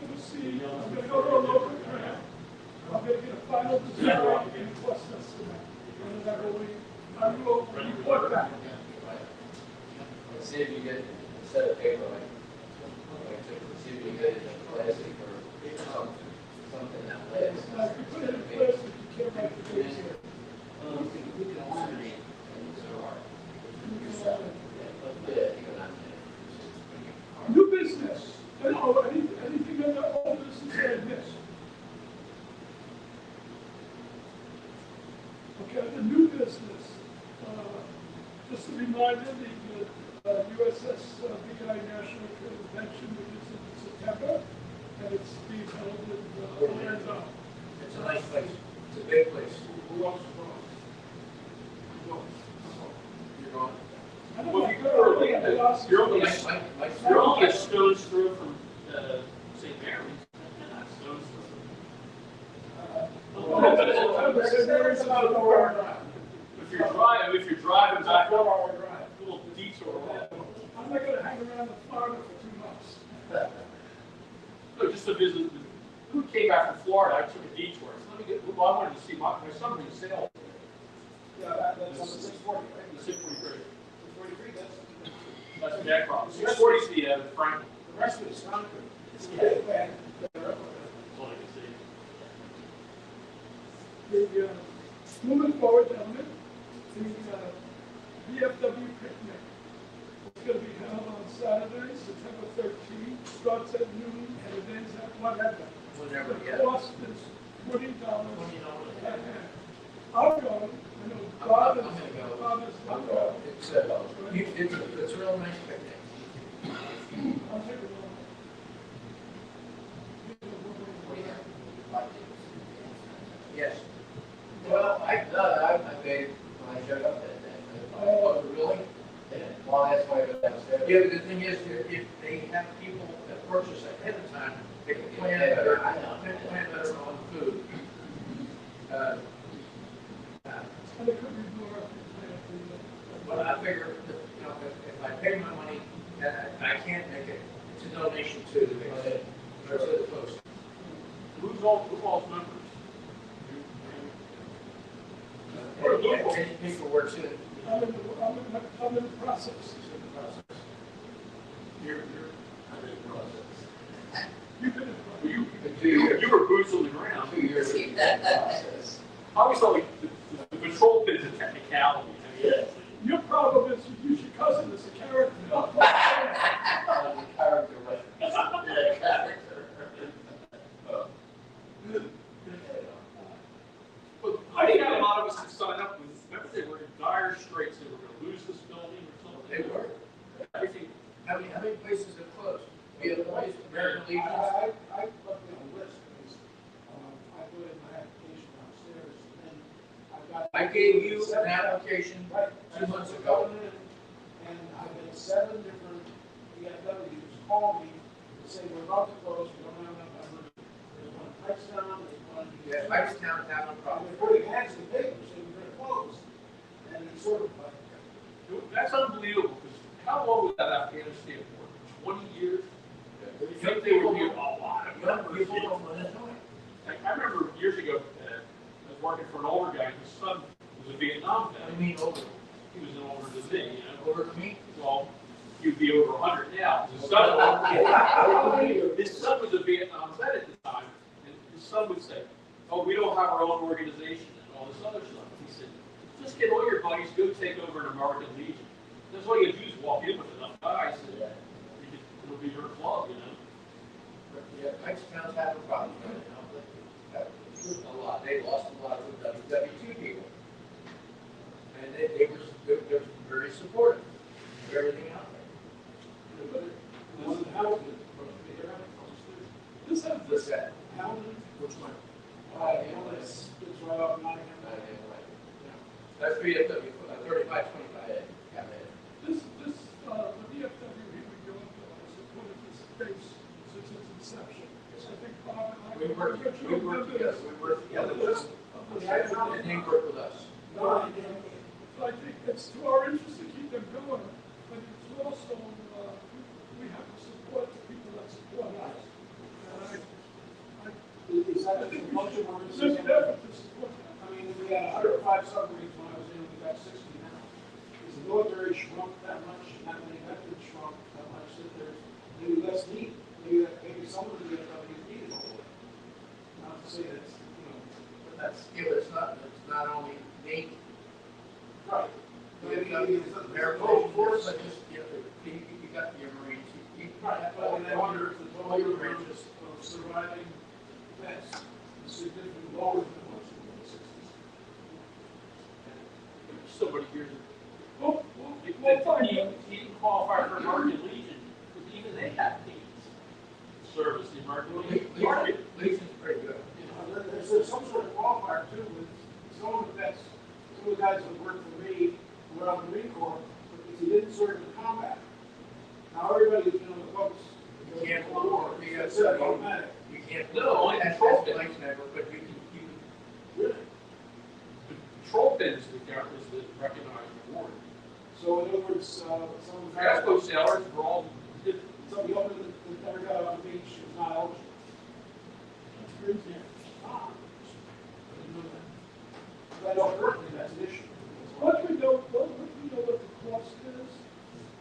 [SPEAKER 3] proceed, I'm gonna go to a local grant. I'm gonna get a final design and cost estimate. And then I will report back.
[SPEAKER 4] Let's see if you get a set of paper, like, see if you get plastic or something that lasts.
[SPEAKER 3] Now, if you put it in place, you can't write the dates here.
[SPEAKER 5] We can eliminate things that are.
[SPEAKER 4] Yeah, you can have
[SPEAKER 3] New business, anything in the old business that I missed? Okay, the new business, just a reminder, the USS BI National Convention, which is in September, and it's being held in Orlando.
[SPEAKER 5] It's a nice place.
[SPEAKER 1] it's a big place.
[SPEAKER 7] Who else is going?
[SPEAKER 4] You're going.
[SPEAKER 3] I don't
[SPEAKER 2] Well,
[SPEAKER 3] know,
[SPEAKER 2] if you go early, you're only,
[SPEAKER 4] Mike's
[SPEAKER 2] you're only a stone's throw from St. Mary's, and not stone's throw.
[SPEAKER 7] It's about a 4-hour drive.
[SPEAKER 2] If you're driving back,
[SPEAKER 7] 4-hour drive.
[SPEAKER 2] a little detour
[SPEAKER 3] around to Florida for 2 months.
[SPEAKER 2] No, just to visit. Who came back from Florida? I took a detour. So let me get. Well, I wanted to see my son in sail.
[SPEAKER 7] Yeah, that's on the 640, right?
[SPEAKER 2] The 643.
[SPEAKER 7] 643,
[SPEAKER 2] That's Jack Rob. 640 is the Franklin.
[SPEAKER 7] the rest of it's concrete.
[SPEAKER 2] That's all I can see.
[SPEAKER 3] Moving forward, gentlemen, the VFW picnic. It's going to be held on Saturday, September 13th, starts at noon and it ends at whatever.
[SPEAKER 4] Whenever,
[SPEAKER 3] The
[SPEAKER 4] yeah.
[SPEAKER 3] cost is $20 a head. I'll go, I know Bob is,
[SPEAKER 4] I'm gonna go.
[SPEAKER 3] Bob is not going.
[SPEAKER 4] It's a real nice picnic.
[SPEAKER 3] I'll take it on.
[SPEAKER 4] Yes. Well, I paid when I showed up that day. Oh, really? Yeah. Well, that's why I was downstairs. Yeah, but the thing is, if they have people that purchase ahead of time, they can plan better, they can plan better on food.
[SPEAKER 3] And it could be more.
[SPEAKER 4] But I figure, you know, if I pay my money, I can't make it, it's a donation to the post.
[SPEAKER 2] Who's all members?
[SPEAKER 4] Any people works in.
[SPEAKER 3] I'm in the process.
[SPEAKER 2] You're
[SPEAKER 4] I'm in the process.
[SPEAKER 3] You've been in the
[SPEAKER 2] you,
[SPEAKER 4] 2 years.
[SPEAKER 2] you were boots on the ground.
[SPEAKER 4] 2 years in that process.
[SPEAKER 2] I always thought like the patrol pit is a technicality. I mean,
[SPEAKER 3] Your problem is you use your cousin as a character.
[SPEAKER 4] The character reference.
[SPEAKER 2] But I think a lot of us had signed up with, remember they were in dire straits, they were gonna lose this building or something.
[SPEAKER 4] They were.
[SPEAKER 2] Everything,
[SPEAKER 4] How many places have closed? We have Place, American Legion.
[SPEAKER 7] I looked at a list, because, I put in my application downstairs, and I've got.
[SPEAKER 4] I gave you an application
[SPEAKER 7] Right.
[SPEAKER 4] 2 months ago.
[SPEAKER 7] And I've had 7 different VFWs call me and say, we're about to close, we don't have enough members. There's one in Pikestown, there's one.
[SPEAKER 4] Yeah, Pikestown, having a
[SPEAKER 7] And
[SPEAKER 4] problem.
[SPEAKER 7] they're putting ads in the paper saying we're gonna close. And it's sort of like,
[SPEAKER 2] that's unbelievable, because how long was that Afghanistan war? 20 years? You think they would be a lot of
[SPEAKER 4] Young
[SPEAKER 2] members?
[SPEAKER 4] people don't want to know it.
[SPEAKER 2] I remember years ago, I was working for an older guy, his son was a Vietnam
[SPEAKER 4] I
[SPEAKER 2] vet.
[SPEAKER 4] mean, over,
[SPEAKER 2] He was an older than me, you know.
[SPEAKER 4] over to me.
[SPEAKER 2] Well, he'd be over 100 now. His son was a Vietnam vet at the time, and his son would say, "Oh, we don't have our own organization and all this other stuff." He said, "Just get all your buddies, go take over an American Legion. That's all you do is walk in with enough guys, and it'll be your club, you know."
[SPEAKER 4] Yeah, Pikestown's having a problem right now. A lot. They lost a lot of WW2 people. And they're very supportive of everything out there.
[SPEAKER 7] this is how,
[SPEAKER 3] This has
[SPEAKER 4] What's that?
[SPEAKER 7] how,
[SPEAKER 4] Which one?
[SPEAKER 7] it's right off Nottingham.
[SPEAKER 4] That's VFW, 3525. Yeah,
[SPEAKER 3] the VFW here we go has supported this space since its inception. I think Bob and I.
[SPEAKER 4] we work together. We work together. And they work with us.
[SPEAKER 3] So I think it's to our interest to keep them going, but it's also, we have to support the people that support us. And
[SPEAKER 7] Is that
[SPEAKER 3] I
[SPEAKER 7] a
[SPEAKER 3] think
[SPEAKER 7] motion or
[SPEAKER 3] it's
[SPEAKER 7] is
[SPEAKER 3] an
[SPEAKER 7] it?
[SPEAKER 3] effort to support them.
[SPEAKER 7] I mean, we had 105 submarines when I was in, we got 60 now. Is the military shrunk that much, not many veterans shrunk that much, that there's maybe less need, maybe some of the VFWs need it all. Not to say that's, you know, but that's.
[SPEAKER 4] Yeah, but it's not only Navy.
[SPEAKER 7] Right.
[SPEAKER 4] Air Force, but just, you got your Marines. You
[SPEAKER 7] Right,
[SPEAKER 4] got
[SPEAKER 7] but
[SPEAKER 4] all
[SPEAKER 7] I mean, I wonder if the
[SPEAKER 4] all your
[SPEAKER 7] total range
[SPEAKER 4] branches.
[SPEAKER 7] of surviving vets is significantly lower than it was in the 60s.
[SPEAKER 2] Somebody here,
[SPEAKER 3] Well,
[SPEAKER 2] he
[SPEAKER 3] fine.
[SPEAKER 2] didn't qualify for American Legion, because even they have needs. Service, the American Legion.
[SPEAKER 4] Legion's pretty good.
[SPEAKER 7] There's some sort of qualifier too with some of the vets, some of the guys that worked for me, were on the Marine Corps, but if you didn't serve in combat, now everybody's been on the boats.
[SPEAKER 4] You can't
[SPEAKER 7] go to war,
[SPEAKER 4] you got
[SPEAKER 7] it's automatic.
[SPEAKER 4] You can't.
[SPEAKER 2] No, only
[SPEAKER 4] that's
[SPEAKER 2] control
[SPEAKER 4] the
[SPEAKER 2] pin.
[SPEAKER 4] lights never, but you can.
[SPEAKER 7] Really?
[SPEAKER 2] The patrol pin is the recognized award.
[SPEAKER 7] So in other words, some of the
[SPEAKER 2] Fast boat sailors were all,
[SPEAKER 7] some of the owners that never got on the beach is not eligible.
[SPEAKER 3] That's crazy.
[SPEAKER 7] Ah, I didn't know that. But I know currently that's an issue.
[SPEAKER 3] Once we know what the cost is,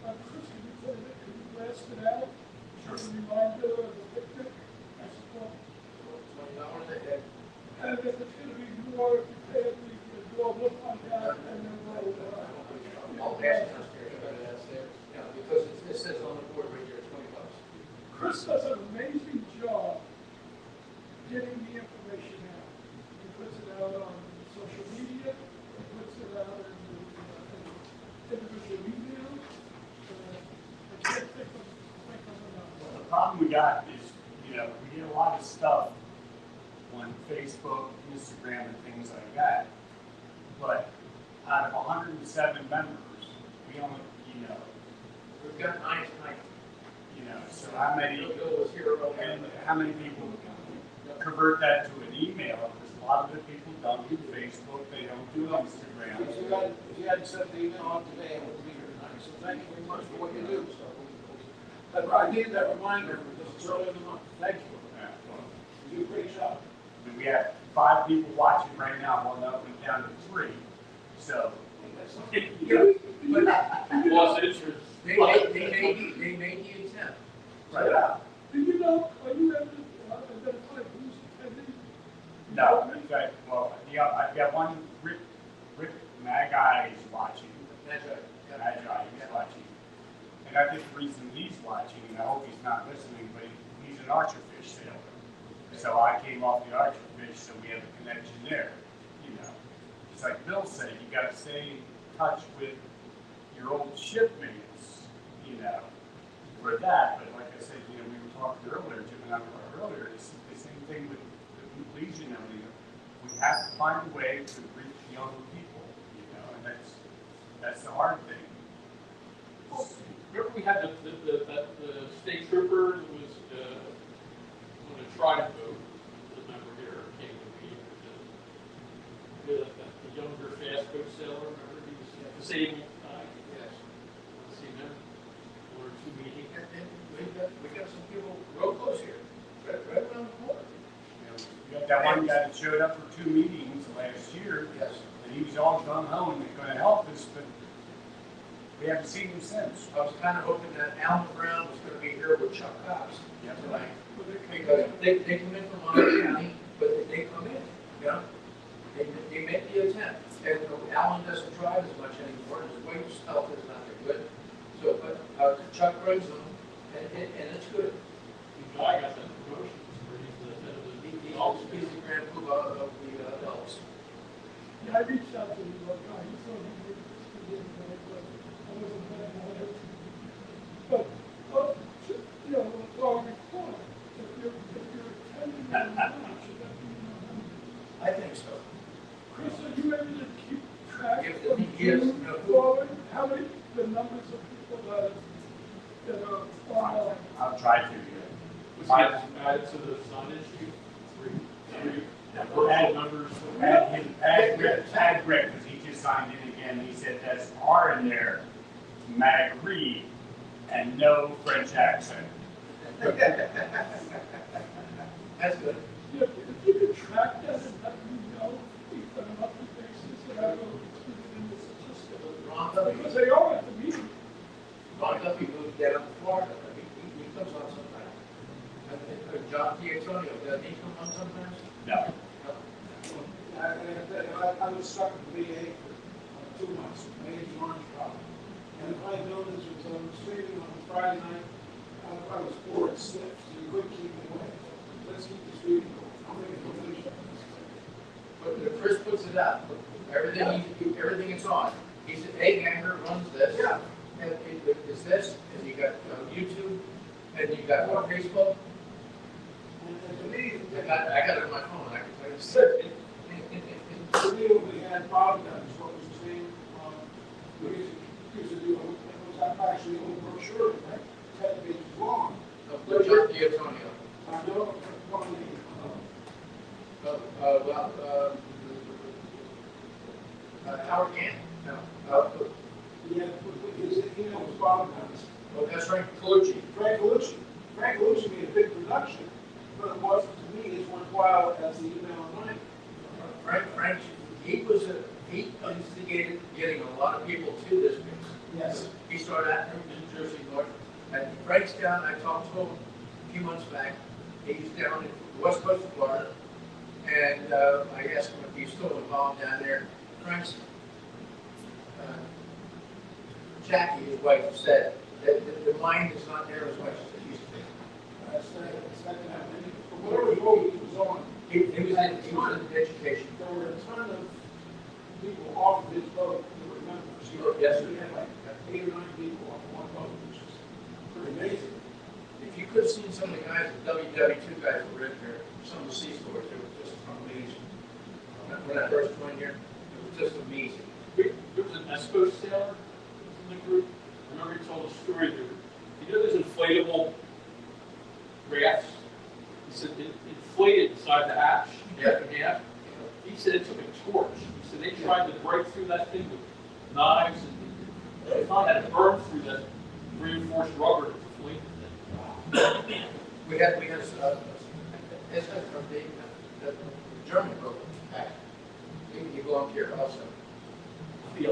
[SPEAKER 3] Chris, can you put it, can you blast it out?
[SPEAKER 6] Sure.
[SPEAKER 3] As a reminder of the picnic, I suppose.
[SPEAKER 4] $20 a head.
[SPEAKER 3] And if it's gonna be more, if you pay it, we can do a look on that, and then we'll,
[SPEAKER 4] I'll ask them upstairs, I better ask there. Yeah, because it says on the board right here, $20.
[SPEAKER 3] Chris does an amazing job getting the information out. He puts it out on social media, he puts it out in the individual emails. I can't think of
[SPEAKER 6] The problem we got is, you know, we get a lot of stuff on Facebook, Instagram, and things like that. But out of 107 members, we only, you know,
[SPEAKER 4] We've got 9 tonight.
[SPEAKER 6] you know, so how many,
[SPEAKER 4] Bill was here earlier.
[SPEAKER 6] and how many people convert that to an email? Because a lot of the people don't do Facebook, they don't do Instagram.
[SPEAKER 7] If you hadn't sent the email out today, I wouldn't be here tonight. So thank you very much for what you do. I needed that reminder because it's early in the month. Thank you. You do a great job.
[SPEAKER 6] I mean, we have 5 people watching right now, one up and down to 3. So,
[SPEAKER 2] lost interest.
[SPEAKER 4] They made the attempt.
[SPEAKER 6] right.
[SPEAKER 3] Do you know, are you able to identify who's attending?
[SPEAKER 6] No, in fact, well, yeah, I've got one, Rick Magi is watching.
[SPEAKER 4] That's right.
[SPEAKER 6] Magi is watching. And I think the reason he's watching, and I hope he's not listening, but he's an archerfish sailor. So I came off the archerfish, so we have a connection there, you know. It's like Bill said, you gotta stay in touch with your old shipmates, you know, for that. But like I said, you know, we were talking earlier, Jim and I were earlier, it's the same thing with Legion and everything. We have to find a way to reach younger people, you know, and that's the hard thing.
[SPEAKER 2] Remember we had the state trooper that was, on a trident boat, the member here came to me, the younger fast boat sailor, remember, he was disabled,
[SPEAKER 4] Yes.
[SPEAKER 2] see him, or 2 meetings.
[SPEAKER 4] And we got some people real close here, right around the corner.
[SPEAKER 6] You know, we got that one guy that showed up for 2 meetings last year,
[SPEAKER 4] Yes.
[SPEAKER 6] and he was all gung ho and going to help us, but we haven't seen him since.
[SPEAKER 4] I was kind of hoping that Alan Brown was going to be here with Chuck Cox
[SPEAKER 6] Yep.
[SPEAKER 4] tonight. Because they come in from Monmouth County, but they come in, you know? They make the attempt. And Alan doesn't drive as much anymore, his wage health is not that good. So, but Chuck brings them, and it's good.
[SPEAKER 2] The guy got that promotion, where he's the head of the,
[SPEAKER 4] He's the grand poobah of the Elks.
[SPEAKER 3] Yeah, I reached out to him, like, he thought he would, but I wasn't planning on it. But, you know, well, we thought, if you're attending the match, should that be,
[SPEAKER 4] I think so.
[SPEAKER 3] Chris, are you able to keep track
[SPEAKER 4] If
[SPEAKER 3] of
[SPEAKER 4] he gives,
[SPEAKER 3] June
[SPEAKER 4] no.
[SPEAKER 3] forward? How many, the numbers of people that are on,
[SPEAKER 6] I'll try to, yeah.
[SPEAKER 2] was he added to the signage sheet? Three virtual members.
[SPEAKER 6] Add Rick, because he just signed in again, he said that's R in there, Mag Reed, and no French accent.
[SPEAKER 4] That's good.
[SPEAKER 3] yeah, if you could track that and let me know on a monthly basis, and I will include it in the statistics.
[SPEAKER 4] Ron Duffy,
[SPEAKER 3] Because they are at the meeting.
[SPEAKER 4] Ron Duffy moved down to Florida. He comes on sometimes. And John D'Antonio, doesn't he come on sometimes?
[SPEAKER 6] No.
[SPEAKER 7] I was stuck with VA for 2 months, major arms problem. And if I had known this was on streaming on Friday night, I was bored stiff, so you couldn't keep it away. Let's keep the streaming going. I'll make a donation.
[SPEAKER 4] But Chris puts it up, everything is on. He said, hey, Ganger runs this.
[SPEAKER 7] Yeah.
[SPEAKER 4] And it's this, and you got YouTube, and you got Facebook.
[SPEAKER 7] And to me,
[SPEAKER 4] I got it on my phone, I can tell you.
[SPEAKER 7] to me, we had Bob done, what was his name? We used to do, it was actually a little brochure, right? 10 pages long.
[SPEAKER 4] John D'Antonio.
[SPEAKER 7] I know, one of the,
[SPEAKER 4] Howard Gant? No.
[SPEAKER 7] he had put father does.
[SPEAKER 1] Well, that's Frank Colucci.
[SPEAKER 7] Frank Colucci. Frank Colucci made a big production, but it wasn't to me as worthwhile as the email online.
[SPEAKER 1] Frank, he instigated getting a lot of people to this place.
[SPEAKER 7] Yes.
[SPEAKER 1] He started out in New Jersey, North, and Frank's down, I talked to him a few months back. He's down in the west coast of Florida, and I asked him if he's still involved down there. Frank's, Jackie, his wife, said that the mind is not there as much as it used to be.
[SPEAKER 7] It's not gonna happen. From whatever road he was on,
[SPEAKER 1] He was in education.
[SPEAKER 7] there were a ton of people off of his boat that were members.
[SPEAKER 1] Yes.
[SPEAKER 7] He had like 8 or 9 people off one boat, which is pretty amazing.
[SPEAKER 1] If you could have seen some of the guys, the WW2 guys that were in here, some of the sea stores, they were just amazing. When I first went here, it was just amazing.
[SPEAKER 2] There was an ESCO sailor in the group. I remember he told a story there. You know those inflatable rafts? He said it inflated inside the hatch, half and half. He said it took a torch. He said they tried to break through that thing with knives and they finally had to burn through that reinforced rubber to deflate the thing.
[SPEAKER 1] We had it's from the German program. You belong here also.
[SPEAKER 2] The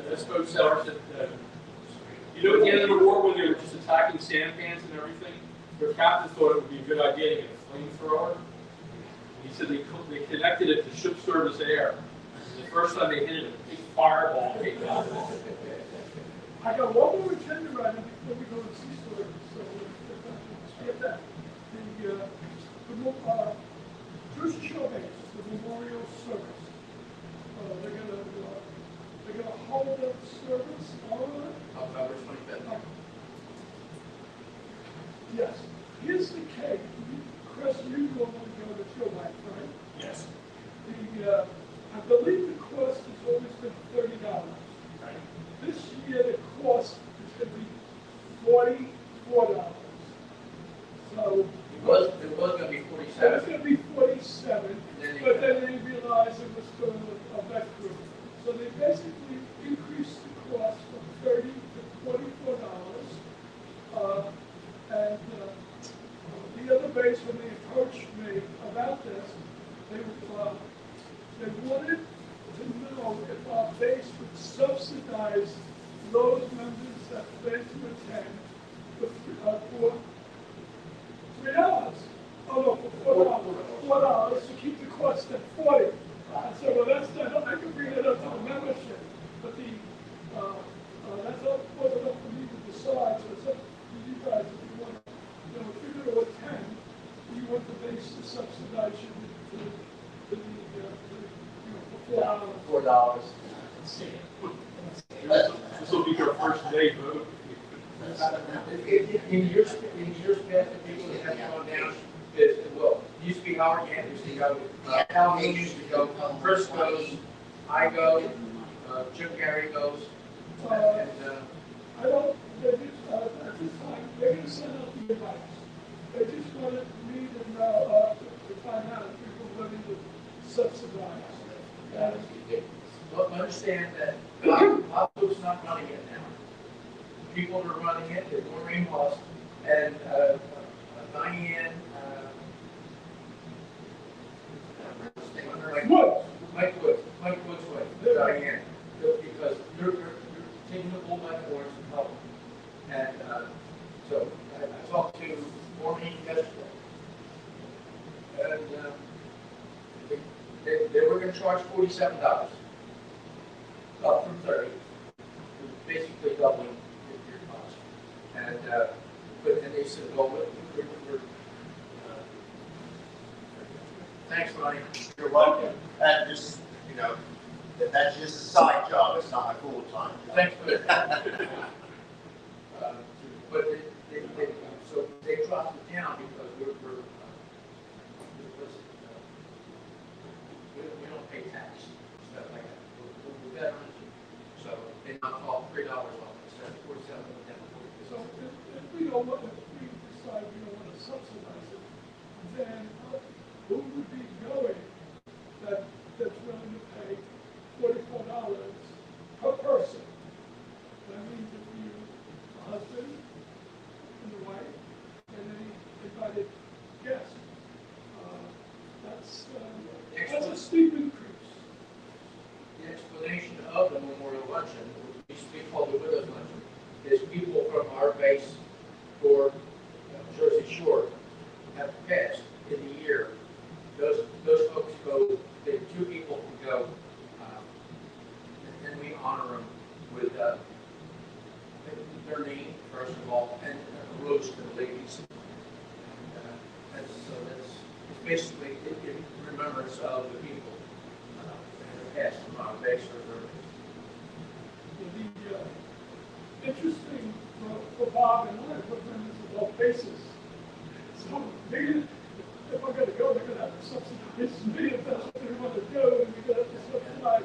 [SPEAKER 2] ESCO sailor said, you know, at the end of the war when they were just attacking sampans and everything, their captain thought it would be a good idea to get a flamethrower. He said they connected it to ship service air. And the first time they hit it, a big fireball came out.
[SPEAKER 3] I got one more agenda item before we go to sea stories, so let's get that. Jersey Shore Base, the memorial service. They're gonna hold that service on.
[SPEAKER 1] October 25th.
[SPEAKER 3] Yes. Here's the case. Chris, you normally go to your wife, right?
[SPEAKER 6] Yes.
[SPEAKER 3] I believe the cost has always been $30.
[SPEAKER 6] Right.
[SPEAKER 3] This year, the cost is going to be $44. So
[SPEAKER 1] It was going to be
[SPEAKER 3] it's
[SPEAKER 1] 47.
[SPEAKER 3] going to be 47, but then they realized it was going to affect group. So they basically increased the cost from $30 to $44. And the other base, when they approached me about this, they wanted to know if our base would subsidize those members that plan to attend for $3. Oh no, for $4 to keep the cost at 40. I said, well, that's not, I can bring it up to the membership, but that's up, wasn't up for me to decide, so it's up to you guys if you want, if you're going to attend, you want the base to subsidize you for $4.
[SPEAKER 2] This will be your first day vote.
[SPEAKER 1] In years past, the people that have gone down, well, it used to be Howard Gann used to go, Al Hayes used to go, Chris goes, I go, Jim Gary goes, and,
[SPEAKER 3] I don't, they just, at this time, they didn't send out the invites. They just wanted me to know, to find out if people were willing to subsidize.
[SPEAKER 1] well, understand that Pablo's not running it now. People are running it, they're Maureen Moss, and Diane, Mike Woods' wife, Diane, because you're taking the bull by the horns and helping. And so I talked to Maureen yesterday, and they were going to charge $47, up from 30, basically doubling your cost. And they said, well, we're thanks, Ronnie.
[SPEAKER 5] You're welcome. And just, that's just a side job, it's not my full-time job.
[SPEAKER 1] Thanks for that. But they dropped it down because we don't pay tax, stuff like that. We're veterans, so they knocked off $3 off instead of 47 down to 40.
[SPEAKER 3] So if we don't want, if we decide we don't want to subsidize it, then who would be going that's willing to pay $44 per person? That means if you
[SPEAKER 1] base for Jersey Shore have passed in the year, those folks go, the two people can go, and we honor them with their name, first of all, and a rose for the ladies. That's basically in remembrance of the people that have passed from our base for their.
[SPEAKER 3] The interesting for Bob and I, for them is about basis. So if I'm gonna go, they're gonna have to subsidize me if that's what they want to do, and we're gonna have to subsidize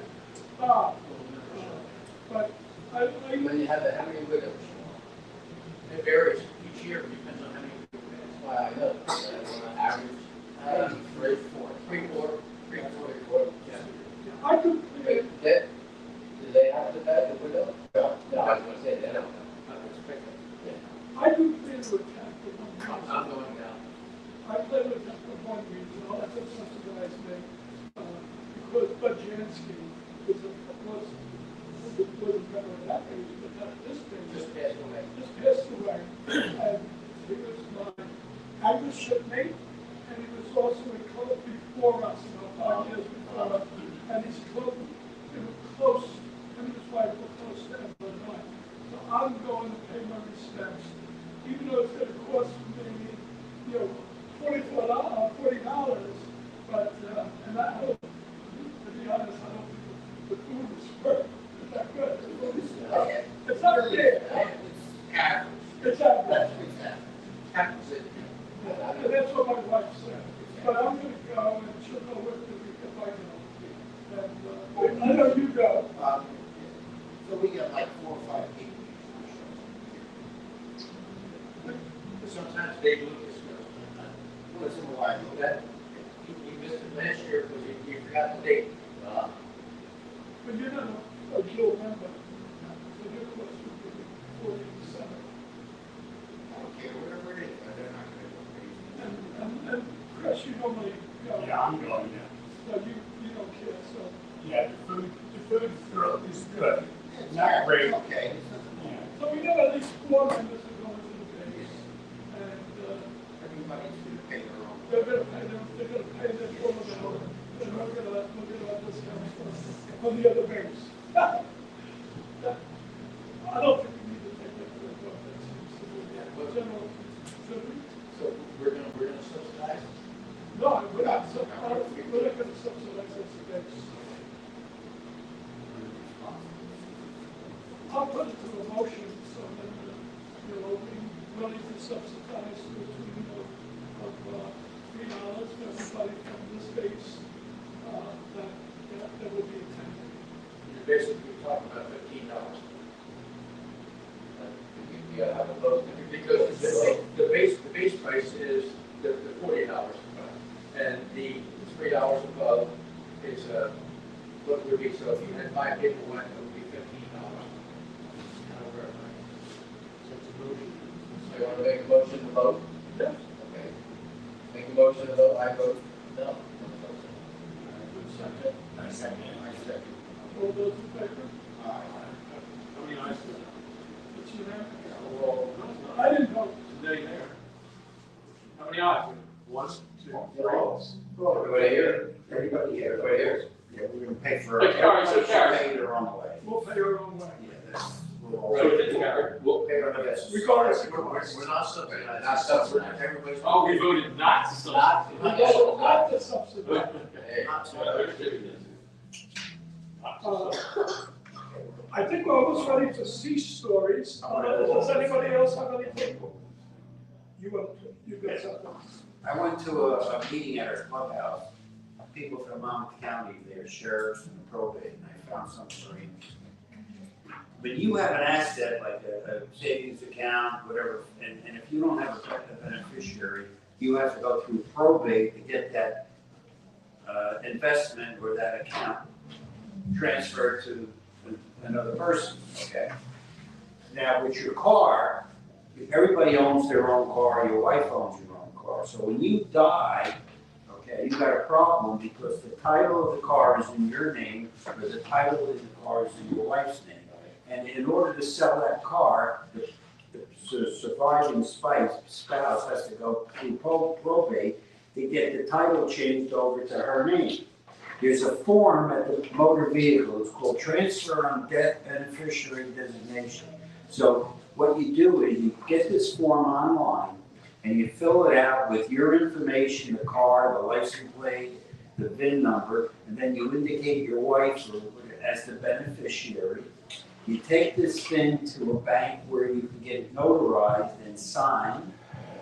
[SPEAKER 3] Bob. But
[SPEAKER 4] When you have how many widows?
[SPEAKER 1] It varies each year, depends on how many people pass.
[SPEAKER 4] Well, I know, on an average, 3, 4.
[SPEAKER 1] 3, 4. Yeah.
[SPEAKER 3] I could,
[SPEAKER 4] Do they have to pay the widow? No, I was gonna say, they don't.
[SPEAKER 3] I do plan to attack the one.
[SPEAKER 1] I'm going down.
[SPEAKER 3] I plan to attack the one reason, I'll have to subsidize me, because Budjansky was a member of that age, but not this age.
[SPEAKER 1] Just passed away.
[SPEAKER 3] Just passed away, and he was my Irish shipmate, and he was also in club before us, 5 years before us, and he's close, close, him and his wife were close to Illinois. So I'm going to pay my respects, even though it's gonna cost me, $40, but, and I hope, to be honest, I don't think the food is that good. The food is, it's not bad.
[SPEAKER 1] Average.
[SPEAKER 3] It's average.
[SPEAKER 1] Happens it.
[SPEAKER 3] And that's what my wife said. But I'm gonna go and she'll go with me if I go. And, I know you go.
[SPEAKER 5] So we got like 4 or 5 people.
[SPEAKER 1] Sometimes Dave Lucas goes.
[SPEAKER 5] What's in the line?
[SPEAKER 1] That, he missed it last year because he forgot the date.
[SPEAKER 3] But you're not a dual member. So your cost would be 47.
[SPEAKER 5] Okay, whatever it is, but they're not gonna go crazy.
[SPEAKER 3] And Chris, you normally go.
[SPEAKER 6] Yeah, I'm going now.
[SPEAKER 3] So you don't care, so.
[SPEAKER 6] Yeah, the food is good.
[SPEAKER 5] It's
[SPEAKER 6] Not great.
[SPEAKER 5] Okay.
[SPEAKER 6] Yeah.
[SPEAKER 3] So we got at least 4 members who go into the base. And,
[SPEAKER 5] Everybody's gonna pay their own.
[SPEAKER 3] they're gonna pay their full amount, and we're gonna have discounts on the other banks. I don't think we need to take that to the vote, that seems to be general, should we?
[SPEAKER 1] So we're gonna subsidize.
[SPEAKER 3] No, we're not gonna subsidize the banks. I'll put it to a motion, so that, we willing to subsidize to the tune of $3 for everybody from this base, that will be attended.
[SPEAKER 1] You're basically talking about $15.
[SPEAKER 4] You gotta have a vote.
[SPEAKER 1] Because the base price is the $40, and the $3 above is what would be, so if you had 5 people went, it would be $15.
[SPEAKER 4] So you wanna make a motion to vote?
[SPEAKER 3] Yes.
[SPEAKER 4] Okay. Make a motion to vote, I vote no.
[SPEAKER 3] Second,
[SPEAKER 6] I second.
[SPEAKER 3] all those in favor?
[SPEAKER 2] How many ayes do
[SPEAKER 3] It's unanimous.
[SPEAKER 2] Well,
[SPEAKER 3] I didn't vote.
[SPEAKER 2] today there? How many ayes? 1, 2, 3.
[SPEAKER 4] Everybody here?
[SPEAKER 5] Everybody here.
[SPEAKER 4] Everybody here?
[SPEAKER 5] Yeah, we're gonna pay for
[SPEAKER 2] Okay, all right, so
[SPEAKER 5] everybody should
[SPEAKER 2] carry.
[SPEAKER 5] pay their own way.
[SPEAKER 3] We'll pay our own way.
[SPEAKER 5] Yeah, that's.
[SPEAKER 2] So it's carried.
[SPEAKER 1] We'll pay our best.
[SPEAKER 3] Regardless of
[SPEAKER 1] We're
[SPEAKER 3] cost.
[SPEAKER 1] not subsidizing.
[SPEAKER 4] Not subsidizing.
[SPEAKER 1] Everybody's.
[SPEAKER 2] Oh, we voted not to subsidize.
[SPEAKER 3] Not the subsidy.
[SPEAKER 4] Hey,
[SPEAKER 3] I think we're almost ready to see stories. Does anybody else have anything? You got something?
[SPEAKER 5] I went to a meeting at our clubhouse, people from Monmouth County, their sheriffs and probate, and I found something very interesting. When you have an asset like a savings account, whatever, and if you don't have a beneficiary, you have to go through probate to get that investment or that account transferred to another person, okay? Now, with your car, everybody owns their own car, your wife owns your own car. So when you die, okay, you've got a problem because the title of the car is in your name, or the title of the car is in your wife's name. And in order to sell that car, the
[SPEAKER 8] surviving spouse has to go through probate to get the title changed over to her name. There's a form at the motor vehicle, it's called Transfer on Death Beneficiary Designation. So what you do is you get this form online and you fill it out with your information, the car, the license plate, the VIN number, and then you indicate your wife as the beneficiary. You take this thing to a bank where you can get it notarized and signed,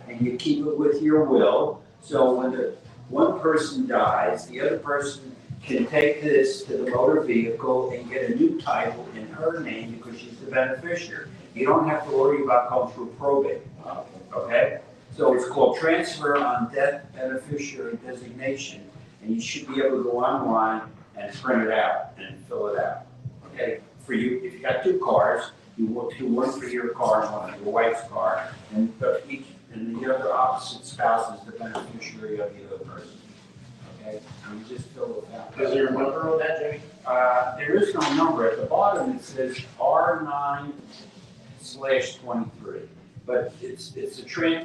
[SPEAKER 8] and you keep it with your will. So when the one person dies, the other person can take this to the motor vehicle and get a new title in her name because she's the beneficiary. You don't have to worry about going through probate, okay? So it's called Transfer on Death Beneficiary Designation, and you should be able to go online and print it out and fill it out, okay? For you, if you got two cars, you will do one for your car and one for your wife's car, and the other opposite spouse is the beneficiary of the other person. Okay, and you just fill it out.
[SPEAKER 5] Is there a number on that, Jimmy?
[SPEAKER 8] There is no number. At the bottom it says R9/23. But it's a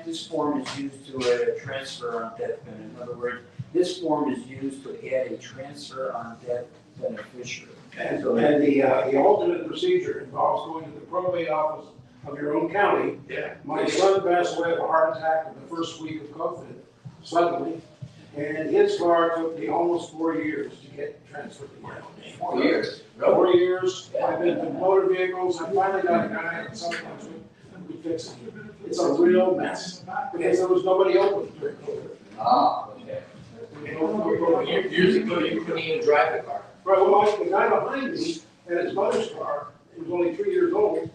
[SPEAKER 8] this form is used to transfer on death benefit. In other words, this form is used to add a transfer on death beneficiary.
[SPEAKER 7] And the alternate procedure involves going to the probate office of your own county.
[SPEAKER 5] Yeah.
[SPEAKER 7] My son passed away of a heart attack in the first week of COVID, suddenly, and his car took me almost 4 years to get transferred to my name.
[SPEAKER 4] 4 years.
[SPEAKER 7] 4 years, I've been to motor vehicles, I finally got a guy, and sometimes we fix it. It's a real mess, because there was nobody open during COVID.
[SPEAKER 4] Ah, okay.
[SPEAKER 5] Years ago, you couldn't even drive the car.
[SPEAKER 7] Right, well, the guy behind me had his mother's car, he was only 3 years old,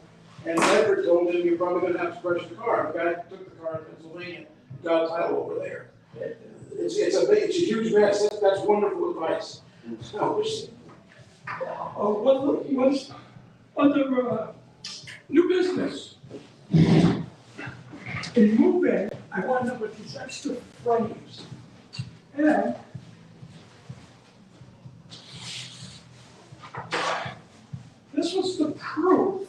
[SPEAKER 7] and Edward told him, you're probably gonna have to scratch the car. The guy took the car to Pennsylvania, got a title over there. It's a huge mess, that's wonderful advice. So,
[SPEAKER 3] What's under new business? In moving, I wound up with these extra frames. And this was the proof.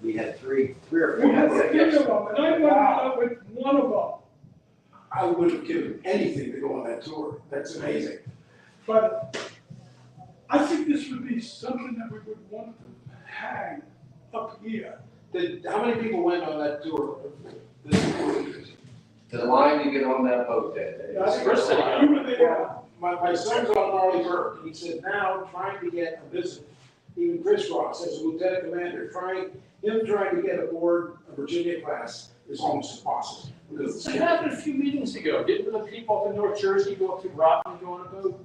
[SPEAKER 8] We had three or
[SPEAKER 3] We
[SPEAKER 8] four.
[SPEAKER 3] had three of them, and I wound up with one of them.
[SPEAKER 7] I would have given anything to go on that tour, that's amazing.
[SPEAKER 3] But I think this would be something that we would want to hang up here.
[SPEAKER 7] How many people went on that tour?
[SPEAKER 4] To the line to get on that boat that day.
[SPEAKER 3] You were there.
[SPEAKER 7] My son's on Arleigh Burke, and he said now trying to get a visit, even Chris Ross as a lieutenant commander, trying to get aboard a Virginia class is almost impossible. Because
[SPEAKER 2] So it happened a few meetings ago. Didn't the people up in North Jersey go up to Groton and go on a boat?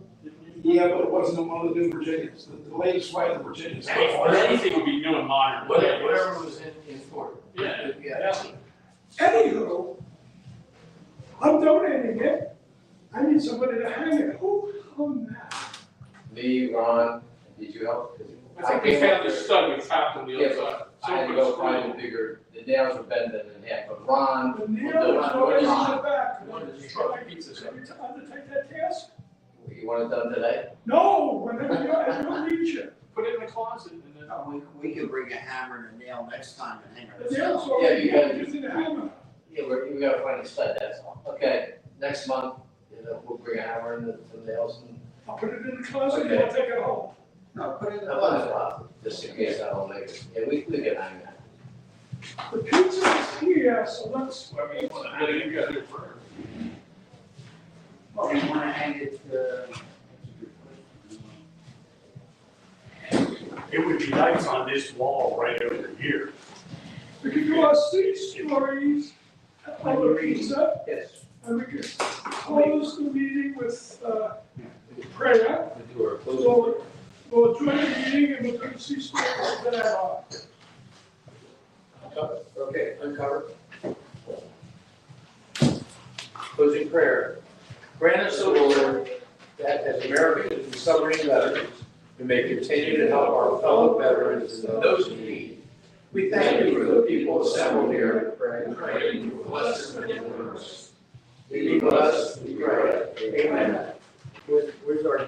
[SPEAKER 7] yeah, but it wasn't one of the new Virginias, the latest flight of the Virginias.
[SPEAKER 2] Anything would be new and modern.
[SPEAKER 5] Whatever was in Fort.
[SPEAKER 2] Yeah.
[SPEAKER 3] Anywho, I'm donating it. I need somebody to hang it. Who hung that?
[SPEAKER 4] Lee, Ron, did you help?
[SPEAKER 2] I think we found the stud we tapped on the
[SPEAKER 4] Yeah,
[SPEAKER 2] other side.
[SPEAKER 4] I had to go find a bigger, the nails were bending in half, but Ron,
[SPEAKER 3] The
[SPEAKER 4] will
[SPEAKER 3] nail
[SPEAKER 4] do
[SPEAKER 3] is
[SPEAKER 4] it.
[SPEAKER 3] always in
[SPEAKER 4] Ron,
[SPEAKER 3] the back.
[SPEAKER 2] One of the truck pizza shop.
[SPEAKER 3] Can you undertake that task?
[SPEAKER 4] you want it done today?
[SPEAKER 3] No, whenever you're at your leisure.
[SPEAKER 2] Put it in the closet and then.
[SPEAKER 8] We could bring a hammer and a nail next time and hang
[SPEAKER 3] The nail's
[SPEAKER 8] it.
[SPEAKER 3] already
[SPEAKER 4] you
[SPEAKER 3] here,
[SPEAKER 4] got-
[SPEAKER 3] just need a hammer.
[SPEAKER 4] Yeah, we gotta find a stud, that's all. Okay, next month, we'll bring a hammer and some nails and.
[SPEAKER 3] I'll put it in the closet and I'll take it home.
[SPEAKER 8] No, put it in the
[SPEAKER 4] I'll put it in the
[SPEAKER 8] closet.
[SPEAKER 4] closet, just in case I don't make it. Yeah, we can hang that.
[SPEAKER 3] The pizza is here, so let's,
[SPEAKER 2] I mean, you got it for.
[SPEAKER 8] Well, we wanna hang it,
[SPEAKER 6] It would be nice on this wall right over here.
[SPEAKER 3] we could do our 6 stories of the pizza,
[SPEAKER 4] Yes.
[SPEAKER 3] and we could close the meeting with prayer.
[SPEAKER 4] Do our closing.
[SPEAKER 3] We'll join the meeting and we'll do 6 stories of that.
[SPEAKER 4] Okay, uncover. Closing prayer. Grant us, O Lord, that as American and submarine veterans, we may continue to help our fellow veterans and those in need. We thank you for the people assembled here, and pray you will bless them in your mercy. Be blessed, we pray. Amen.
[SPEAKER 8] where's our,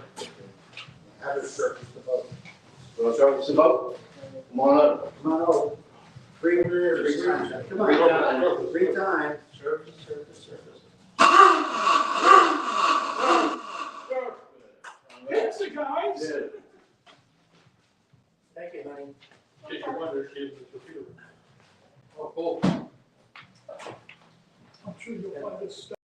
[SPEAKER 8] have a circus to vote?
[SPEAKER 4] Want to start with the vote? Come on up.
[SPEAKER 8] Come on over. Free time. Come on, free time.
[SPEAKER 5] Surface, surface, surface.
[SPEAKER 3] Pizza, guys.
[SPEAKER 5] Thank you, honey.
[SPEAKER 2] In case you wonder, she is the computer.
[SPEAKER 4] Oh, cool.
[SPEAKER 3] I'm sure you'll find this stuff.